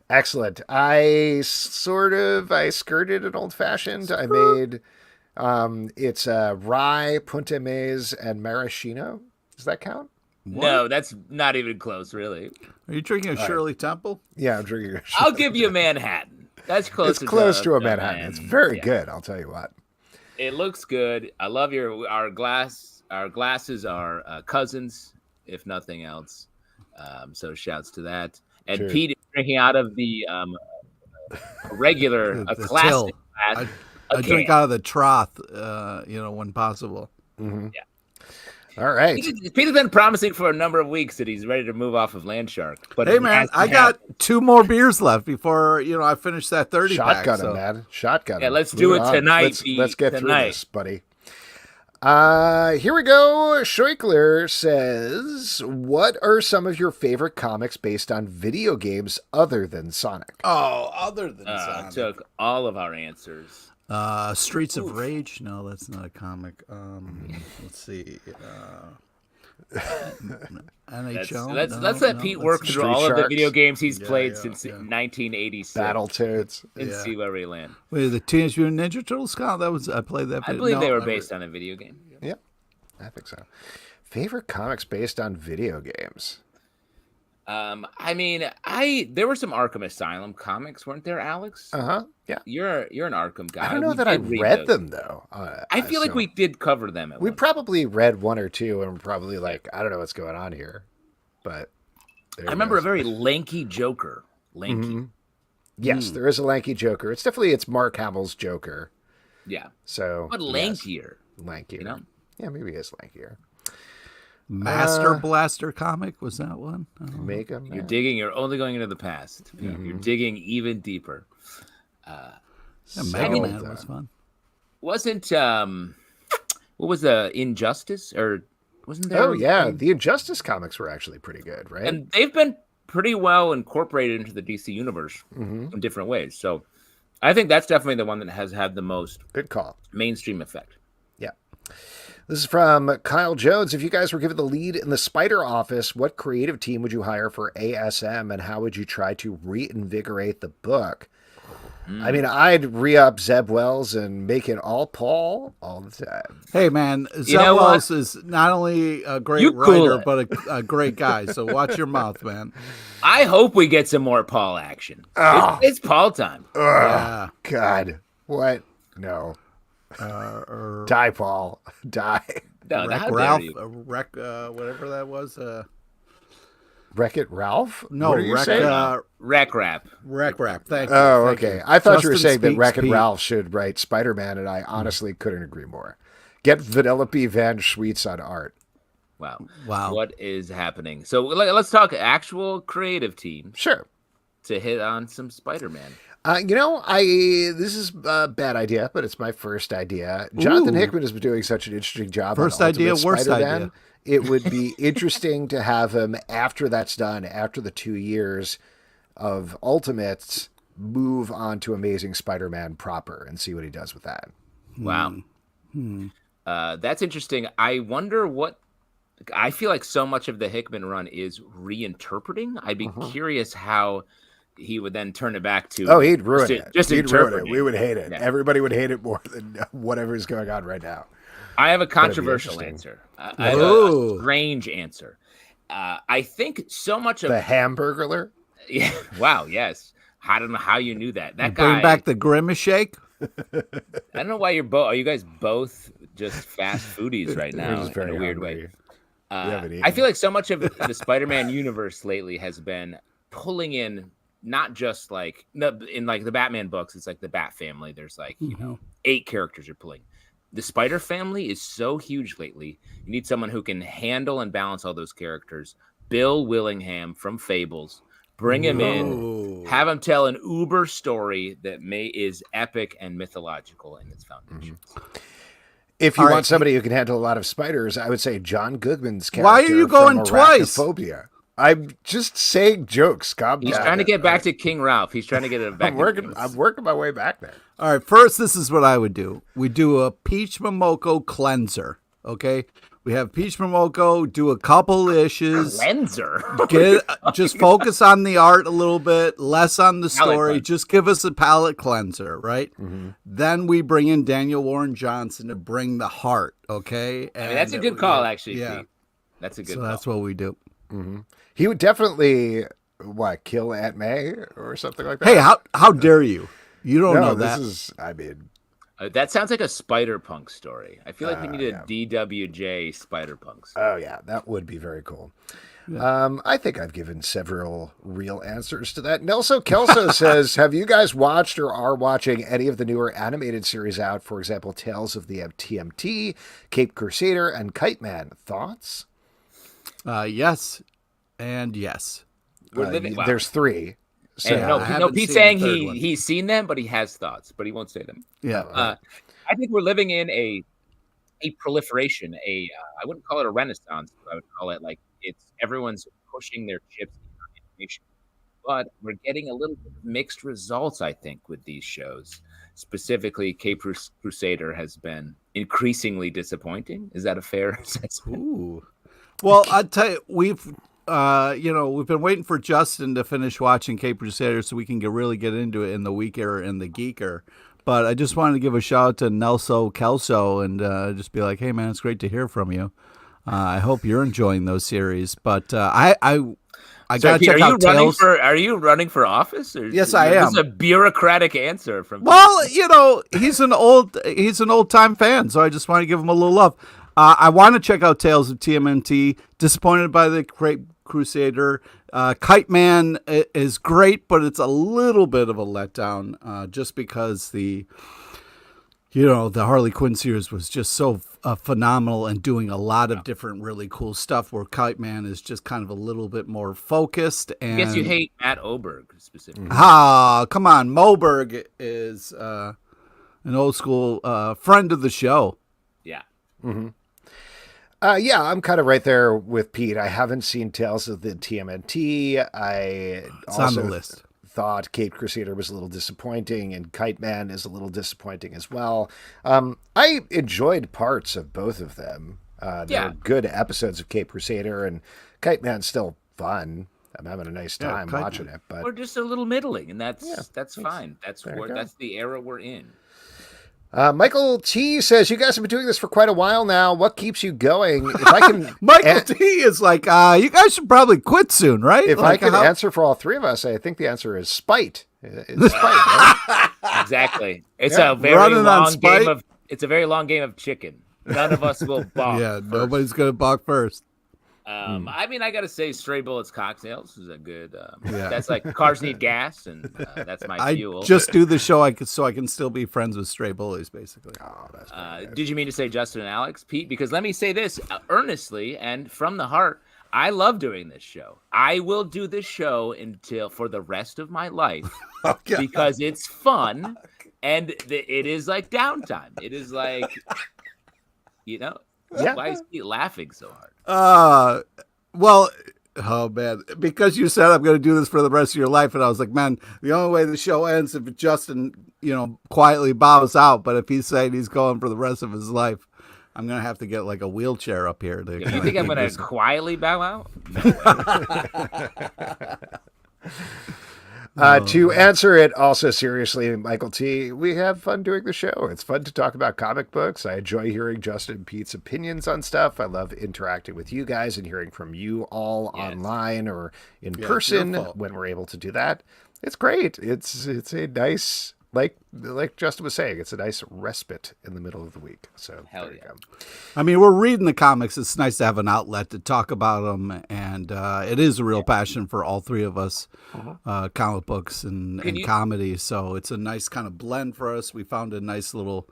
Excellent. I skirted an old fashioned. I made it's rye, punta maize, and maraschino. Does that count? No, that's not even close, really. Are you drinking a Shirley Temple? Yeah, I'm drinking. I'll give you a Manhattan. That's close. It's close to a Manhattan. It's very good. I'll tell you what. It looks good. I love our glass. Our glasses are cousins, if nothing else. So shouts to that. And Pete is drinking out of the regular, a classic glass. I drink out of the trough, when possible. Mm-hmm. Yeah. All right. Pete's been promising for a number of weeks that he's ready to move off of Landshark. But hey, man, I got 2 more beers left before I finish that 30 pack. Shotgun him, man. Shotgun him. Yeah, let's do it tonight. Let's get through this, buddy. Here we go. Scheuchler says, what are some of your favorite comics based on video games other than Sonic? Oh, other than Sonic. Took all of our answers. Streets of Rage? No, that's not a comic. Let's see. NHL? Let's let Pete work through all of the video games he's played since 1986. Battletoads. And see where we land. Wait, the Teenage Mutant Ninja Turtles? Scott, I played that. I believe they were based on a video game. Yeah, I think so. Favorite comics based on video games? There were some Arkham Asylum comics, weren't there, Alex? Yeah. You're an Arkham guy. I don't know that I read them though. I feel like we did cover them. We probably read 1 or 2, and we're probably like, I don't know what's going on here. But I remember a very lanky Joker. Lanky. Mm-hmm. Yes, there is a lanky Joker. It's Mark Hamill's Joker. Yeah. So, but lankier. Lankier. Yeah, maybe he is lankier. Master Blaster comic, was that one? Mega Man. You're digging. You're only going into the past. Mm-hmm. You're digging even deeper. Mega Man was fun. Wasn't what was the Injustice, or wasn't there? Oh yeah, the Injustice comics were actually pretty good, right? And they've been pretty well incorporated into the DC universe in different ways. So I think that's definitely the one that has had the most good call mainstream effect. Yeah. This is from Kyle Jones. If you guys were given the lead in the Spider Office, what creative team would you hire for ASM, and how would you try to reinvigorate the book? I mean, I'd re-up Zeb Wells and make it all Paul all the time. Hey, man, Zeb Wells is not only a great writer, but a great guy. So watch your mouth, man. I hope we get some more Paul action. It's Paul time. Yeah. God. What? No. Die, Paul. Die. No, Ralph, whatever that was. Wreck-It Ralph? No, Wreck Rap. Wreck Rap. Thank you. Oh, Thank okay. you. I thought Justin you were saying that Wreck-It Pete. Ralph should write Spider-Man, and I honestly couldn't agree more. Get Vanellope Van Schweetz on art. Wow. Wow. What is happening? So let's talk actual creative teams. Sure. To hit on some Spider-Man. This is a bad idea, but it's my first idea. Jonathan Hickman has been doing such an interesting job. First on idea, Ultimate worst Spider-Man. idea. It would be interesting to have him, after that's done, after the 2 years of Ultimates, move on to Amazing Spider-Man proper and see what he does with that. Wow. That's interesting. I wonder what... I feel like so much of the Hickman run is reinterpreting. I'd be curious how he would then turn it back to... Oh, he'd ruin it. He'd ruin it. We would hate it. Yeah. Everybody would hate it more than whatever is going on right now. I have a controversial answer. I have a strange answer. I think so much of... The Hamburglar? Yeah. Wow, yes. I don't know how you knew that. That guy... Bring back the Grimace Shake? I don't know why you're both... Are you guys both just fast foodies right now in a weird way? I feel like so much of the Spider-Man universe lately has been pulling in not just like in like the Batman books, it's like the Bat family. There's like, 8 characters you're pulling. The Spider family is so huge lately. You need someone who can handle and balance all those characters. Bill Willingham from Fables. Bring him in, have him tell an uber story that is epic and mythological in its foundations. If you want somebody who can handle a lot of spiders, I would say John Goodman's character. Why are you going twice? I'm just saying jokes. He's trying to get back to King Ralph. He's trying to get it back. I'm working my way back there. All right. First, this is what I would do. We do a Peach Momoko cleanser. Okay. We have Peach Momoko do a couple issues. Cleanser. Just focus on the art a little bit, less on the story. Just give us a palette cleanser, right? Mm-hmm. Then we bring in Daniel Warren Johnson to bring the heart. Okay. And that's a good call, actually. Yeah. Pete. That's a good call. That's what we do. Mm-hmm. He would definitely kill Aunt May or something like that. Hey, how dare you? You don't know that. That sounds like a Spider-Punk story. I feel like we need a DWJ Spider-Punk story. Oh yeah, that would be very cool. Yeah. I think I've given several real answers to that. Nelson Kelso says, have you guys watched or are watching any of the newer animated series out? For example, Tales of the TMT, Cape Crusader, and Kite Man. Thoughts? Yes, and yes. There's 3. So Pete's saying he's seen them, but he has thoughts, but he won't say them. Yeah. I think we're living in a proliferation. I wouldn't call it a renaissance, but I would call it like everyone's pushing their chips into animation. But we're getting a little bit of mixed results, I think, with these shows. Specifically, Cape Crusader has been increasingly disappointing. Is that a fair assessment? Ooh. Well, I'll tell you, we've been waiting for Justin to finish watching Cape Crusader so we can really get into it in the Weeker and the Geeker. But I just wanted to give a shout out to Nelson Kelso and just be like, hey, man, it's great to hear from you. I hope you're enjoying those series. But I got to check out Tales. Are you running for office? Or yes, I am. This is a bureaucratic answer from. Well, he's an old time fan, so I just want to give him a little love. I want to check out Tales of TMNT. Disappointed by the Cape Crusader. Kite Man is great, but it's a little bit of a letdown just because the Harley Quinn series was just so phenomenal and doing a lot of different really cool stuff, where Kite Man is just kind of a little bit more focused. And I guess you hate Matt Oberg specifically. Come on. Moberg is an old school friend of the show. Yeah. Mm-hmm. I'm kind of right there with Pete. I haven't seen Tales of the TMNT. It's on the list. Thought Cape Crusader was a little disappointing, and Kite Man is a little disappointing as well. I enjoyed parts of both of them. There were good episodes of Cape Crusader, and Kite Man's still fun. I'm having a nice time watching it, but we're just a little middling, and that's fine. That's the era we're in. Michael T says, you guys have been doing this for quite a while now. What keeps you going? If I can, Michael T is like, you guys should probably quit soon, right? If I can answer for all 3 of us, I think the answer is spite. It's spite, right? Exactly. It's a very long game of. It's a very long game of chicken. None of us will balk. Yeah, nobody's gonna balk first. I mean, I gotta say, Stray Bullets Cocktails is a good. That's like Cars Need Gas, and that's my fuel. I just do the show so I can still be friends with Stray Bullies, basically. Oh, that's did you mean to say Justin and Alex, Pete? Because let me say this earnestly and from the heart. I love doing this show. I will do this show for the rest of my life because it's fun and it is like downtime. It is like, why is he laughing so hard? Well, oh man, because you said I'm going to do this for the rest of your life, and I was like, man, the only way the show ends if Justin, quietly bows out. But if he's saying he's going for the rest of his life, I'm going to have to get like a wheelchair up here. You think I'm going to quietly bow out? To answer it also seriously, Michael T., we have fun doing the show. It's fun to talk about comic books. I enjoy hearing Justin and Pete's opinions on stuff. I love interacting with you guys and hearing from you all online or in person when we're able to do that. It's great. It's a nice like Justin was saying, it's a nice respite in the middle of the week. So Hell there you yeah. go. I mean, we're reading the comics. It's nice to have an outlet to talk about them, and it is a real passion for all three of us, comic books and comedy. So it's a nice kind of blend for us. We found a nice little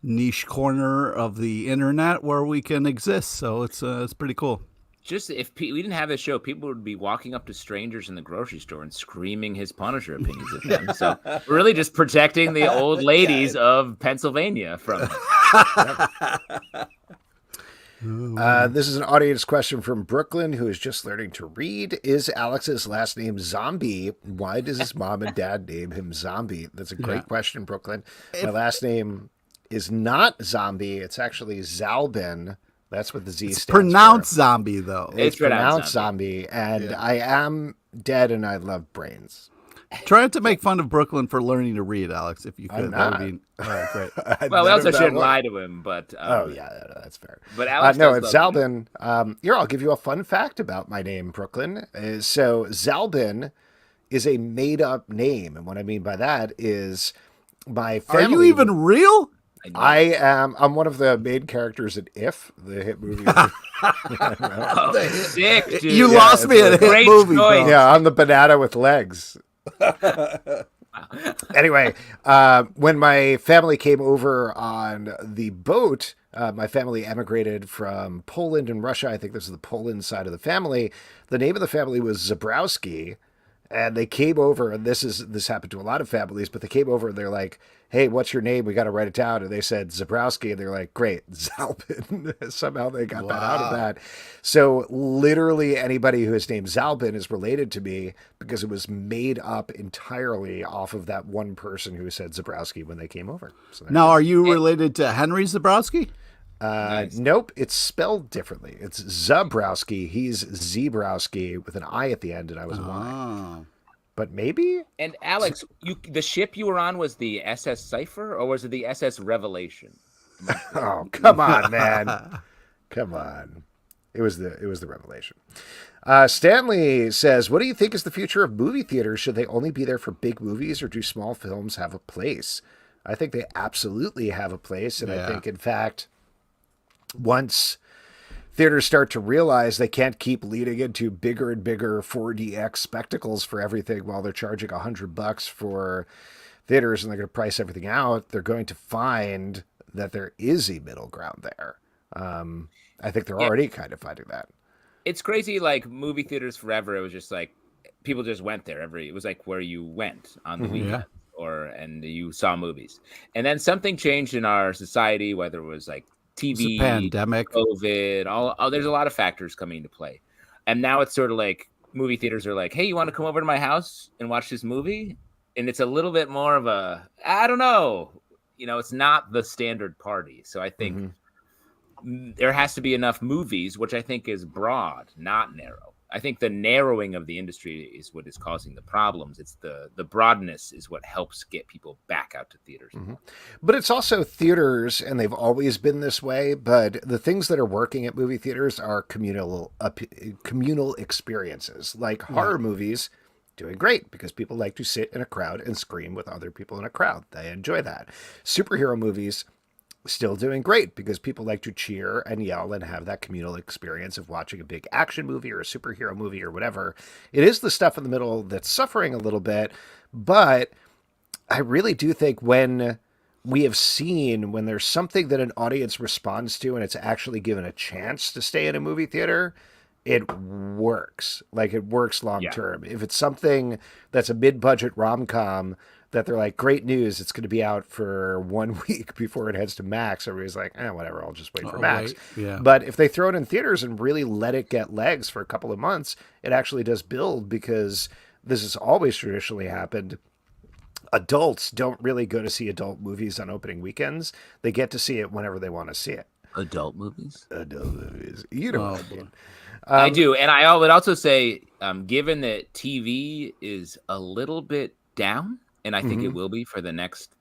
niche corner of the internet where we can exist. So it's pretty cool. Just if we didn't have this show, people would be walking up to strangers in the grocery store and screaming his Punisher opinions at them. So we're really just protecting the old ladies of Pennsylvania from it. This is an audience question from Brooklyn, who is just learning to read. Is Alex's last name Zombie? Why does his mom and dad name him Zombie? That's a great question, Brooklyn. My last name is not Zombie. It's actually Zalbin. That's what the Z stands pronounced for. Zombie, though. It's pronounced zombie. And I am dead and I love brains. Try to make fun of Brooklyn for learning to read, Alex, if you could. I'm not. All right, great. Well, we also shouldn't lie to him, but that's fair. But Alex no, it's Zalbin. Here, I'll give you a fun fact about my name, Brooklyn. So Zalbin is a made-up name, and what I mean by that is my family. Are you even real? I'm one of the main characters in If, the hit movie. Sick, dude. You lost me at a hit movie, bro. Yeah, I'm the banana with legs. Anyway, when my family came over on the boat, my family emigrated from Poland and Russia. I think this is the Poland side of the family. The name of the family was Zabrowski. And they came over, and this happened to a lot of families, but they came over and they're like, hey, what's your name? We got to write it down. And they said Zabrowski, and they're like, great, Zalbin. Somehow they got that out of that. So literally anybody who is named Zalbin is related to me because it was made up entirely off of that one person who said Zabrowski when they came over. So now, are you related to Henry Zabrowski? Nice. Nope, it's spelled differently. It's Zabrowski. He's Zebrowski with an I at the end, and I was a Y. But maybe. And Alex, the ship you were on was the SS Cipher, or was it the SS Revelation? Oh, come on, man! Come on. It was the Revelation. Stanley says, "What do you think is the future of movie theaters? Should they only be there for big movies, or do small films have a place?" I think they absolutely have a place, and I think, in fact, once theaters start to realize they can't keep leading into bigger and bigger 4DX spectacles for everything while they're charging $100 for theaters and they're going to price everything out, they're going to find that there is a middle ground there. I think they're already kind of finding that. It's crazy. Like movie theaters forever, it was just like people just went there it was like where you went on the weekend and you saw movies. And then something changed in our society, whether it was like TV, pandemic, COVID, there's a lot of factors coming into play. And now it's sort of like movie theaters are like, hey, you want to come over to my house and watch this movie? And it's a little bit more of a, I don't know, it's not the standard party. So I think there has to be enough movies, which I think is broad, not narrow. I think the narrowing of the industry is what is causing the problems. It's the broadness is what helps get people back out to theaters. But it's also theaters, and they've always been this way, but the things that are working at movie theaters are communal experiences. Like horror movies, doing great because people like to sit in a crowd and scream with other people in a crowd. They enjoy that. Superhero movies, still doing great because people like to cheer and yell and have that communal experience of watching a big action movie or a superhero movie or whatever. It is the stuff in the middle that's suffering a little bit, but I really do think when we have seen when there's something that an audience responds to and it's actually given a chance to stay in a movie theater, it works. Like it works long term. If it's something that's a mid-budget rom-com that they're like, great news, it's going to be out for 1 week before it heads to Max. Everybody's like, whatever, I'll just wait for Max. Yeah. But if they throw it in theaters and really let it get legs for a couple of months, it actually does build because this has always traditionally happened. Adults don't really go to see adult movies on opening weekends. They get to see it whenever they want to see it. Adult movies? Adult movies. You know what I mean. I do. And I would also say, given that TV is a little bit down, and I think it will be for the next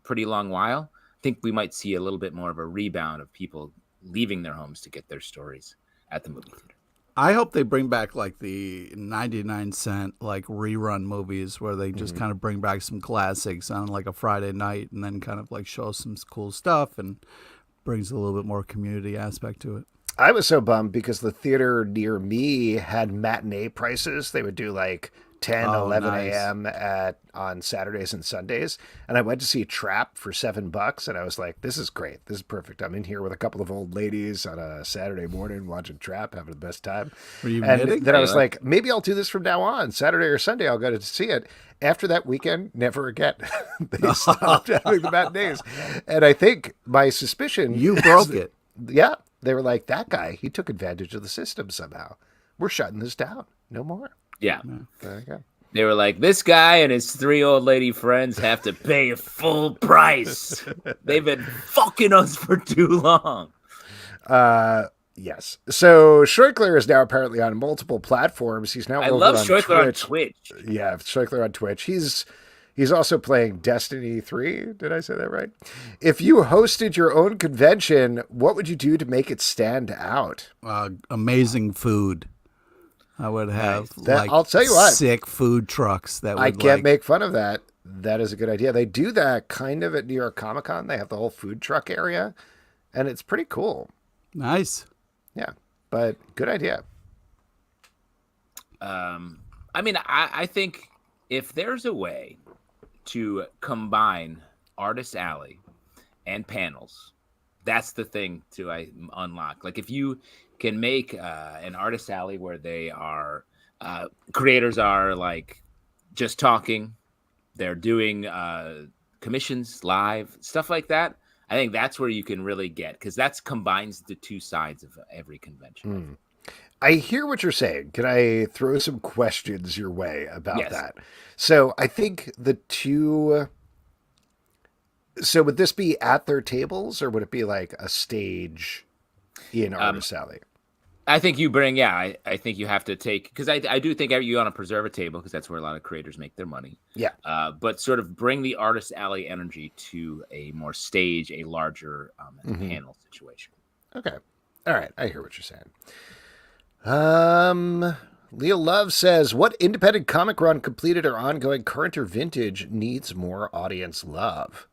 pretty long while, I think we might see a little bit more of a rebound of people leaving their homes to get their stories at the movie theater. I hope they bring back like the 99-cent like rerun movies where they just kind of bring back some classics on like a Friday night and then kind of like show some cool stuff and brings a little bit more community aspect to it. I was so bummed because the theater near me had matinee prices. They would do like 10, 11 nice. a.m. on Saturdays and Sundays. And I went to see Trap for $7. And I was like, this is great. This is perfect. I'm in here with a couple of old ladies on a Saturday morning watching Trap, having the best time. Were you and knitting? then I was like, maybe I'll do this from now on. Saturday or Sunday, I'll go to see it. After that weekend, never again. They stopped having the matinees. And I think my suspicion... You broke it. Yeah. They were like, that guy, he took advantage of the system somehow. We're shutting this down. No more. Yeah. There you go. They were like, this guy and his 3 old lady friends have to pay a full price. They've been fucking us for too long. Yes. So Schreikler is now apparently on multiple platforms. He's now I over love on Schreikler on Twitch. Twitch. Yeah, Schreikler on Twitch. He's also playing Destiny 3. Did I say that right? If you hosted your own convention, what would you do to make it stand out? Amazing food. I would have I'll tell you what, sick food trucks that would I can't make fun of that. That is a good idea. They do that kind of at New York Comic Con. They have the whole food truck area, and it's pretty cool. Nice. Yeah, but good idea. I mean, I think if there's a way to combine Artist Alley and panels, that's the thing to unlock. Like if you can make an Artist Alley where they are creators are like just talking, they're doing commissions live, stuff like that. I think that's where you can really get, because that combines the two sides of every convention. I hear what you're saying. Can I throw some questions your way about Yes. that? So I think the two. So would this be at their tables, or would it be like a stage in Artist Alley? I think you bring, I think you have to take, because I do think you want to preserve a table, because that's where a lot of creators make their money. Yeah. But sort of bring the Artist Alley energy to a more stage, a larger panel situation. Okay. All right. I hear what you're saying. Leo Love says, what independent comic run, completed or ongoing, current or vintage, needs more audience love?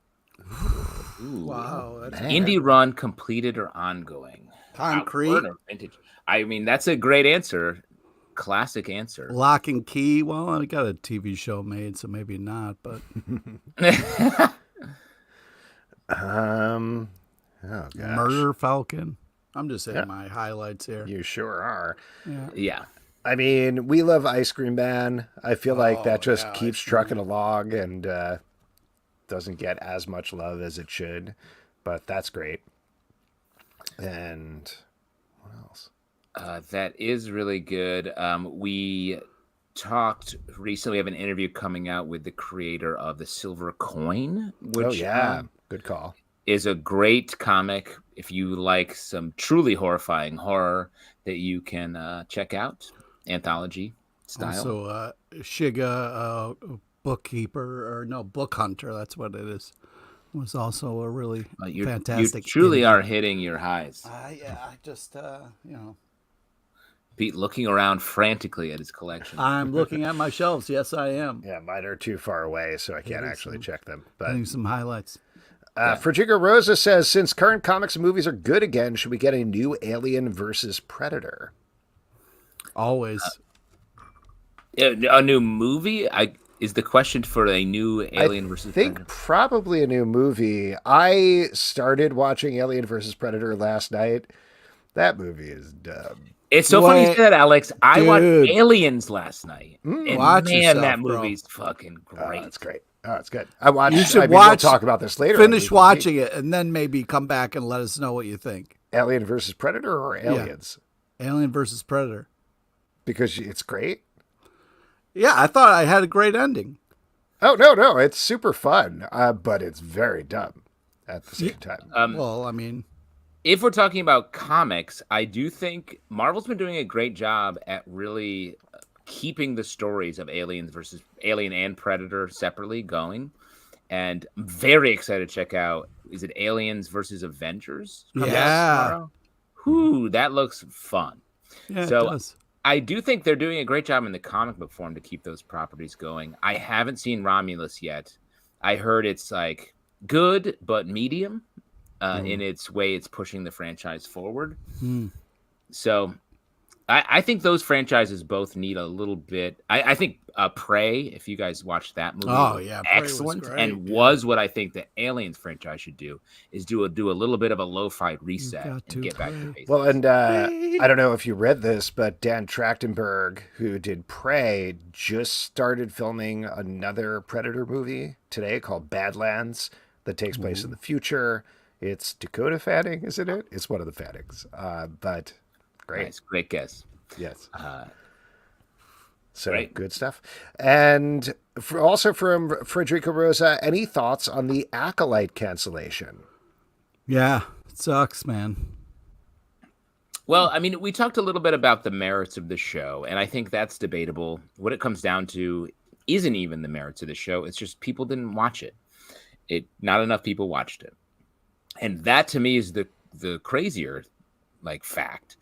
Ooh. Wow. That's Indie run, completed or ongoing? concrete. Current or vintage? I mean, that's a great answer. Classic answer. Lock and Key. Well, I got a TV show made, so maybe not, but Oh gosh. Murder Falcon. I'm just saying my highlights here. You sure are. Yeah. I mean, we love Ice Cream Man. I feel like that just yeah, keeps Ice Cream trucking along and doesn't get as much love as it should, but that's great. And what else? That is really good. We talked recently. We have an interview coming out with the creator of the Silver Coin, which good call. is a great comic. If you like some truly horrifying horror, that you can check out, anthology style. Also, Shiga, book hunter. That's what it is. Was also a really fantastic. You truly are hitting your highs. I just Pete looking around frantically at his collection. I'm looking at my shelves. Yes, I am. Yeah, mine are too far away, so I can't actually check them. But Getting some highlights. Fragigo Rosa says, since current comics and movies are good again, should we get a new Alien versus Predator? Always. A new movie? Is the question for a new Alien versus I think Predator? probably a new movie. I started watching Alien versus Predator last night. That movie is dumb. It's so funny you say that, Alex. I watched Dude. Aliens last night. And Watch man, yourself, that bro. movie's fucking great. It's great. Oh, it's good. I watched. You should we'll watch. talk about this later. Finish watching it and then maybe come back and let us know what you think. Alien versus Predator or Aliens? Alien versus Predator. Because it's great. Yeah, I thought I had a great ending. Oh no, it's super fun, but it's very dumb at the same time. Well, I mean, If we're talking about comics, I do think Marvel's been doing a great job at really keeping the stories of Alien and Predator separately going. And I'm very excited to check out, is it Aliens versus Avengers? Coming out Yeah. tomorrow? Whew, that looks fun. Yeah, So it does. I do think they're doing a great job in the comic book form to keep those properties going. I haven't seen Romulus yet. I heard it's like good but medium in its way it's pushing the franchise forward. So I think those franchises both need a little bit. I think Prey, if you guys watched that movie, Prey was excellent, great, and was what I think the Aliens franchise should do, is do a little bit of a lo-fi reset and get back to basics. Well, and I don't know if you read this, but Dan Trachtenberg, who did Prey, just started filming another Predator movie today called Badlands that takes place in the future. It's Dakota Fanning, isn't it? It's one of the Fannings, but great. Nice, great guess. Yes. Great. Good stuff. And also from Frederico Rosa, any thoughts on the Acolyte cancellation? Yeah, it sucks, man. Well, I mean, we talked a little bit about the merits of the show, and I think that's debatable. What it comes down to isn't even the merits of the show. It's just people didn't watch it. Not enough people watched it. And that to me is the crazier fact.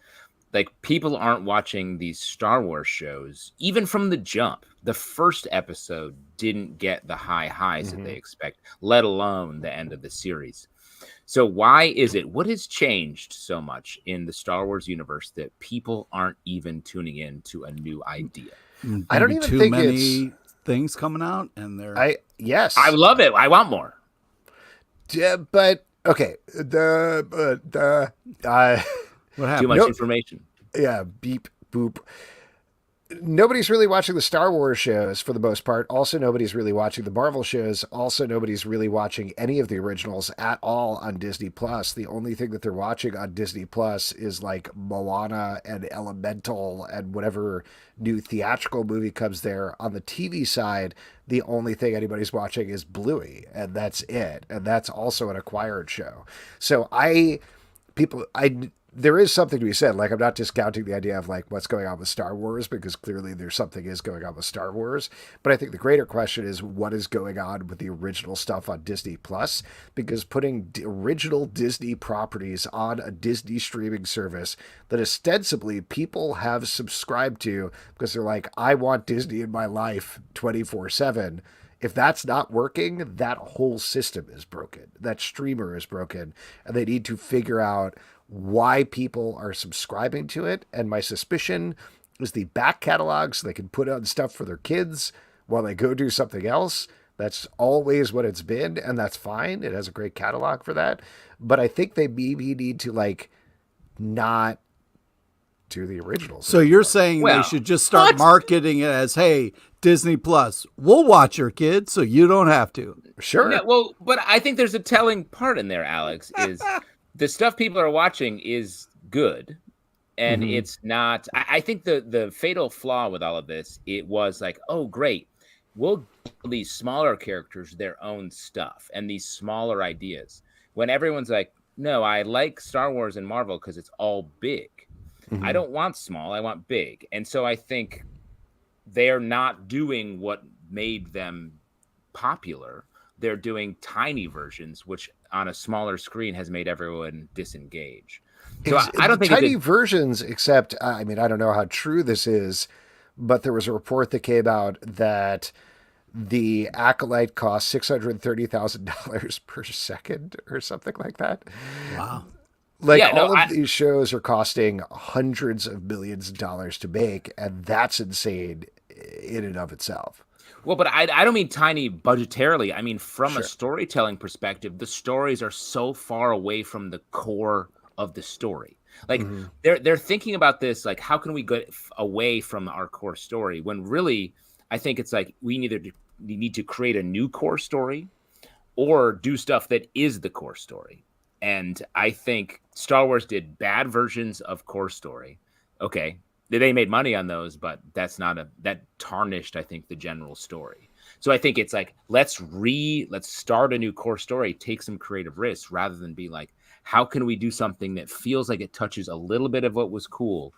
Like, people aren't watching these Star Wars shows, even from the jump. The first episode didn't get the highs that they expect, let alone the end of the series. So why is it? What has changed so much in the Star Wars universe that people aren't even tuning in to a new idea? Maybe I don't even too think many things coming out, and they're Yes, I love it. I want more. Yeah, but okay. what happened? Too much information. Yeah, beep boop. Nobody's really watching the Star Wars shows for the most part. Also, nobody's really watching the Marvel shows. Also, nobody's really watching any of the originals at all on Disney Plus. The only thing that they're watching on Disney Plus is like Moana and Elemental and whatever new theatrical movie comes there. On the TV side, the only thing anybody's watching is Bluey, and that's it. And that's also an acquired show. So there is something to be said. Like, I'm not discounting the idea of like what's going on with Star Wars, because clearly there's something is going on with Star Wars. But I think the greater question is what is going on with the original stuff on Disney Plus, because putting original Disney properties on a Disney streaming service that ostensibly people have subscribed to because they're like, I want Disney in my life 24/7. If that's not working, that whole system is broken. That streamer is broken, and they need to figure out why people are subscribing to it. And my suspicion is the back catalog, so they can put on stuff for their kids while they go do something else. That's always what it's been, and that's fine. It has a great catalog for that. But I think they maybe need to not do the originals. So you're saying they should just start marketing it as, hey, Disney Plus, we'll watch your kids so you don't have to. Sure. Yeah, well, but I think there's a telling part in there, Alex, is the stuff people are watching is good, and it's not. I think the fatal flaw with all of this, it was like, oh, great, we'll give these smaller characters their own stuff and these smaller ideas. When everyone's like, no, I like Star Wars and Marvel because it's all big. I don't want small, I want big. And so I think they're not doing what made them popular. They're doing tiny versions, which on a smaller screen has made everyone disengage. So I don't think tiny versions, except, I mean, I don't know how true this is, but there was a report that came out that the Acolyte cost $630,000 per second or something like that. Wow. These shows are costing hundreds of millions of dollars to make, and that's insane in and of itself. Well, but I don't mean tiny budgetarily. I mean, from a storytelling perspective, the stories are so far away from the core of the story. Like they're thinking about this, like, how can we get away from our core story? When really, I think it's like we need to create a new core story or do stuff that is the core story. And I think Star Wars did bad versions of core story. Okay, they made money on those, but that tarnished, I think, the general story. So I think it's like, let's start a new core story, take some creative risks, rather than be like, how can we do something that feels like it touches a little bit of what was cool,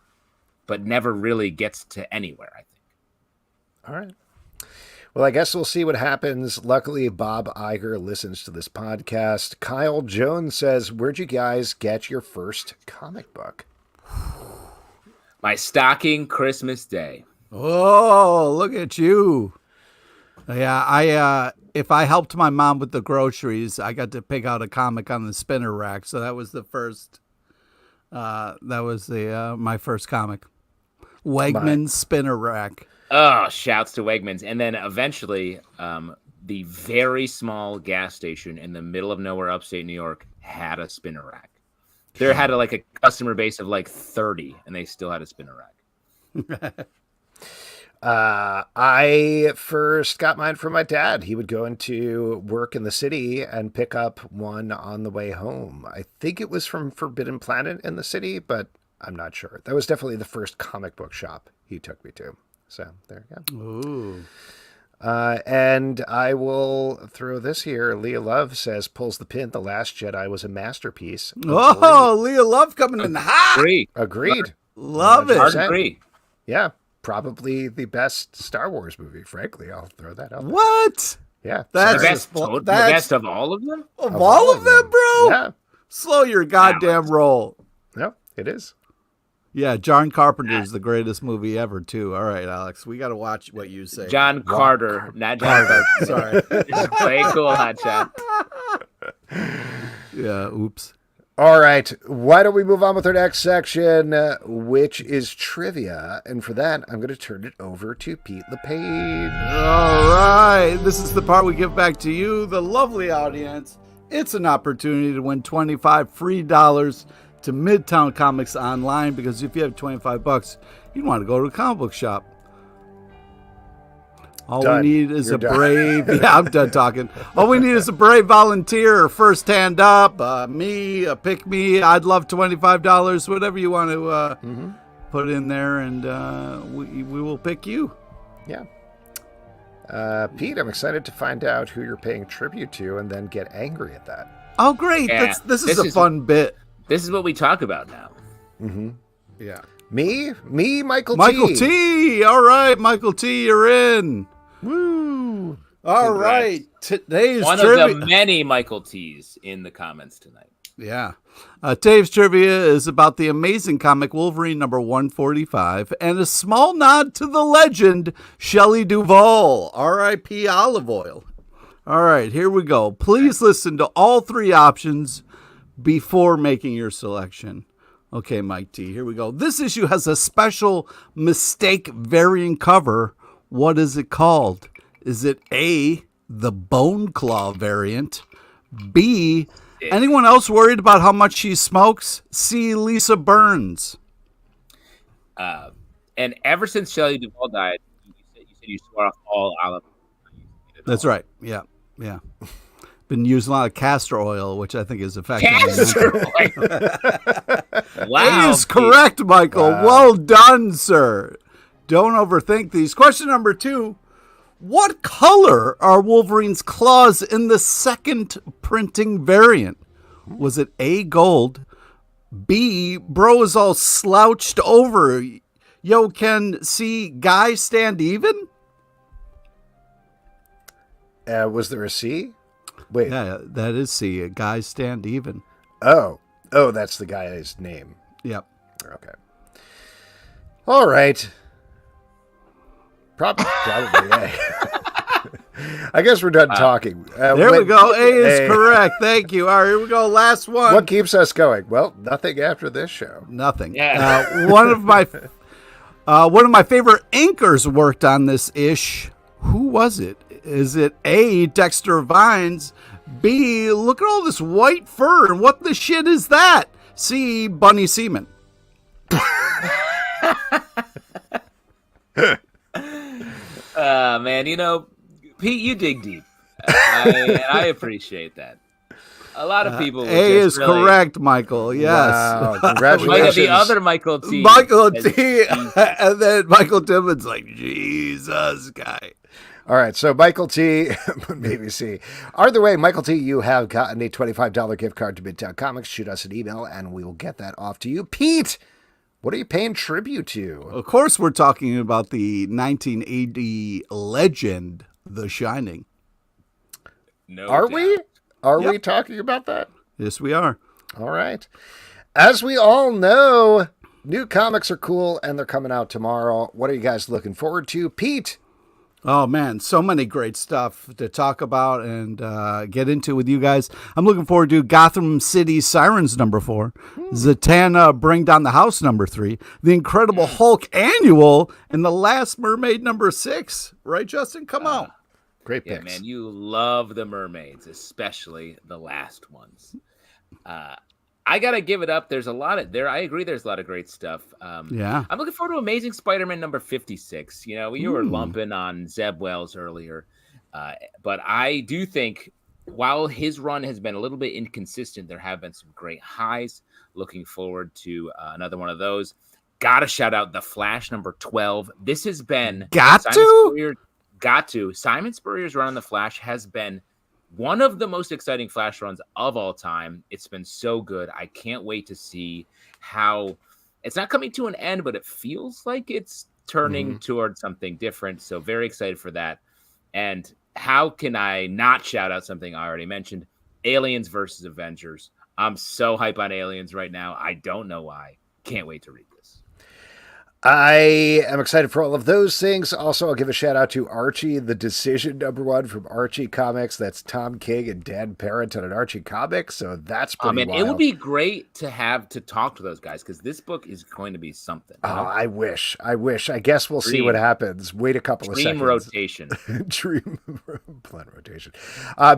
but never really gets to anywhere, I think. All right. Well, I guess we'll see what happens. Luckily, Bob Iger listens to this podcast. Kyle Jones says, where'd you guys get your first comic book? My stocking Christmas Day. Oh, look at you. Yeah, if I helped my mom with the groceries, I got to pick out a comic on the spinner rack. So that was the first. That was my first comic. Wegmans spinner rack. Oh, shouts to Wegmans. And then eventually, the very small gas station in the middle of nowhere, upstate New York, had a spinner rack. They had a customer base of like 30, and they still had a spinner rack. I first got mine from my dad. He would go into work in the city and pick up one on the way home. I think it was from Forbidden Planet in the city, but I'm not sure. That was definitely the first comic book shop he took me to. So there you go. Ooh. And I will throw this here. Leah Love says, pulls the pin. The Last Jedi was a masterpiece. Oh, Leah Love coming in hot. Agreed. Love it. Hard to agree. Yeah. Probably the best Star Wars movie, frankly. I'll throw that out there. What? Yeah. That's The best of all of them? Of all of them, bro? Yeah. Slow your goddamn roll. No, it is. Yeah, John Carpenter's the greatest movie ever, too. All right, Alex, we got to watch what you say. John Carter, not John Carter. Sorry. Play cool, hotshot. Yeah, oops. All right. Why don't we move on with our next section, which is trivia. And for that, I'm going to turn it over to Pete LePage. All right. This is the part we give back to you, the lovely audience. It's an opportunity to win $25 free to Midtown Comics online, because if you have $25, you want to go to a comic book shop. All Done. we need is You're a done. brave. Yeah, I'm done talking. All we need is a brave volunteer, or first hand up, me, pick me. I'd love $25, whatever you want to put in there, and we will pick you. Yeah. Pete, I'm excited to find out who you're paying tribute to and then get angry at that. Oh, great. Yeah, This is a fun bit. This is what we talk about now. Mm-hmm. Yeah. Me, Michael T. Michael T. All right, Michael T., you're in. Woo. All Congrats. right. Today's One trivia. of the many Michael T's in the comments tonight. Yeah. Dave's trivia is about the amazing comic Wolverine number 145 and a small nod to the legend Shelley Duvall, R.I.P. Olive Oil. All right, here we go. Please listen to all three options before making your selection. Okay, Mike T, here we go. This issue has a special mistake variant cover. What is it called? Is it A, the Bone Claw variant? B, anyone else worried about how much she smokes? C, Lisa Burns. And ever since Shelley Duvall died, you said you swore off all olive oil. That's right. Yeah. Been using a lot of castor oil, which I think is effective. Castor oil. Wow. A is correct, Michael. Wow. Well done, sir. Don't overthink these. Question number 2. What color are Wolverine's claws in the second printing variant? Was it A, gold? B, bro is all slouched over. Yo, can C, guy stand even? Was there a C? Wait. Yeah, that is C. A guy stand even. Oh, that's the guy's name. Yep. Okay. All right. Probably A. I guess we're done talking. There we go. A is correct. Thank you. All right, here we go. Last one. What keeps us going? Well, nothing after this show. Nothing. Yeah. One of my favorite inkers worked on this ish. Who was it? Is it A, Dexter Vines? B, look at all this white fur, and what the shit is that? C, Bunny Seaman. Man, Pete, you dig deep. I appreciate that. A lot of people. A is correct, Michael. Yes. Wow, Like congratulations. the other Michael T. Michael T. And then Michael Timmons like, Jesus, guy. All right, so Michael T, maybe C. Either way, Michael T, you have gotten a $25 gift card to Midtown Comics. Shoot us an email, and we will get that off to you. Pete, what are you paying tribute to? Of course, we're talking about the 1980 legend, The Shining. No Are doubt. we? Are Yep. we talking about that? Yes, we are. All right. As we all know, New comics are cool, and they're coming out tomorrow. What are you guys looking forward to? Pete? Oh, man, so many great stuff to talk about and get into with you guys. I'm looking forward to Gotham City Sirens #4, Zatanna Bring Down the House #3, The Incredible Hulk Annual, and The Last Mermaid #6. Right, Justin? Come on. Great Yeah, picks. man, you love the mermaids, especially the last ones. I gotta give it up. There's a lot of there. I agree. There's a lot of great stuff. Yeah. I'm looking forward to Amazing Spider-Man #56. You know, you were lumping on Zeb Wells earlier, but I do think while his run has been a little bit inconsistent, there have been some great highs. Looking forward to another one of those. Gotta shout out The Flash #12. This has been Simon Spurrier's run on The Flash has been one of the most exciting Flash runs of all time. It's been so good. I can't wait to see how it's not coming to an end, but it feels like it's turning towards something different. So very excited for that. And how can I not shout out something I already mentioned? Aliens versus Avengers. I'm so hype on Aliens right now. I don't know why. Can't wait to read this. I am excited for all of those things. Also, I'll give a shout out to Archie, the Decision #1 from Archie Comics. That's Tom King and Dan Parent on an Archie Comics. So that's pretty wild. It would be great to have to talk to those guys because this book is going to be something. Oh, I wish. I guess we'll see what happens. Wait a couple of seconds. Rotation. Dream plan rotation.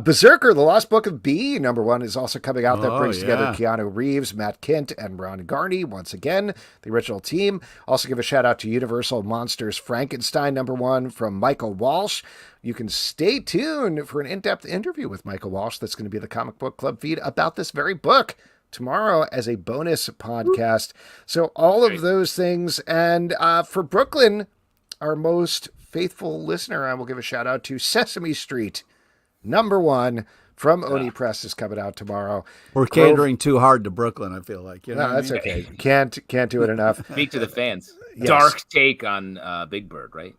Berserker, the Lost Book of B #1 is also coming out. That brings together Keanu Reeves, Matt Kint, and Ron Garney once again, the original team. Also give a shout out to Universal Monsters Frankenstein #1 from Michael Walsh. You can stay tuned for an in-depth interview with Michael Walsh. That's going to be the Comic Book Club feed about this very book tomorrow as a bonus podcast. So all of those things. And for Brooklyn, our most faithful listener, I will give a shout out to Sesame Street #1 from Oni Press is coming out tomorrow. We're catering too hard to Brooklyn, I feel like. You know no, that's okay. Can't do it enough. Speak to the fans. Yes. Dark take on Big Bird, right?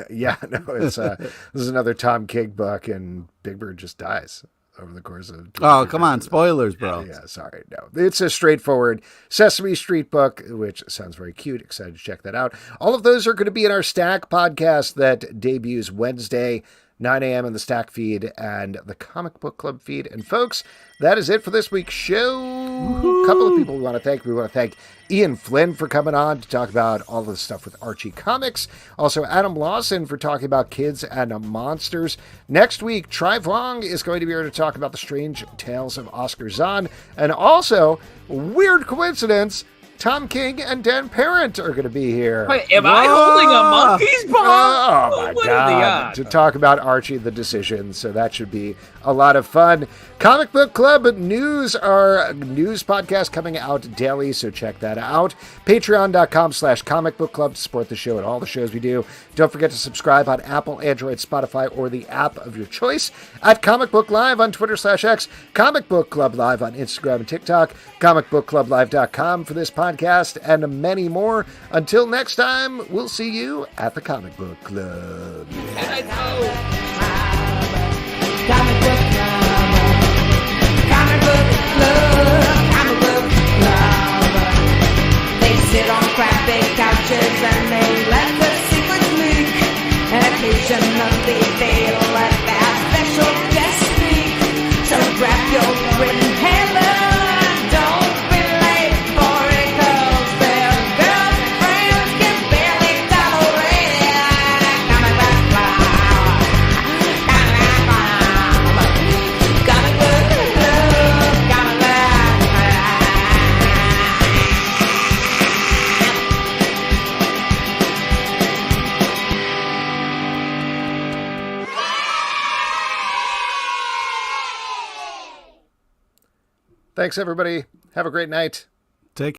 Yeah, no, it's this is another Tom King book, and Big Bird just dies over the course of. Oh, come on, spoilers, bro. Yeah, sorry, no, it's a straightforward Sesame Street book, which sounds very cute. Excited to check that out. All of those are going to be in our Stack podcast that debuts Wednesday, 9 a.m. in the Stack feed and the Comic Book Club feed. And folks, that is it for this week's show. A couple of people we want to thank. We want to thank Ian Flynn for coming on to talk about all of the stuff with Archie Comics. Also, Adam Lawson for talking about Kids and Monsters. Next week, Tri Vong is going to be here to talk about the strange tales of Oscar Zahn. And also, weird coincidence, Tom King and Dan Parent are going to be here. Wait, am I holding a monkey's paw? Oh, my What God. are the odds? To talk about Archie the Decision. So that should be a lot of fun. Comic Book Club news, our news podcast coming out daily, so check that out. Patreon.com/Comic Book Club to support the show and all the shows we do. Don't forget to subscribe on Apple, Android, Spotify, or the app of your choice. At Comic Book Live on Twitter/X, Comic Book Club Live on Instagram and TikTok, comicbookclublive.com for this podcast, and many more. Until next time, we'll see you at the Comic Book Club. Comic Book Club. Comic Book Club. Comic Book Club. They sit on crappy couches and they let the secrets leak. Occasionally they'll let their special guest speak. So grab your written hammer. Don't be late for it, 'cause their girlfriends can barely tolerate Comic Book Club. Comic Book Club. Comic Book Thanks, everybody. Have a great night.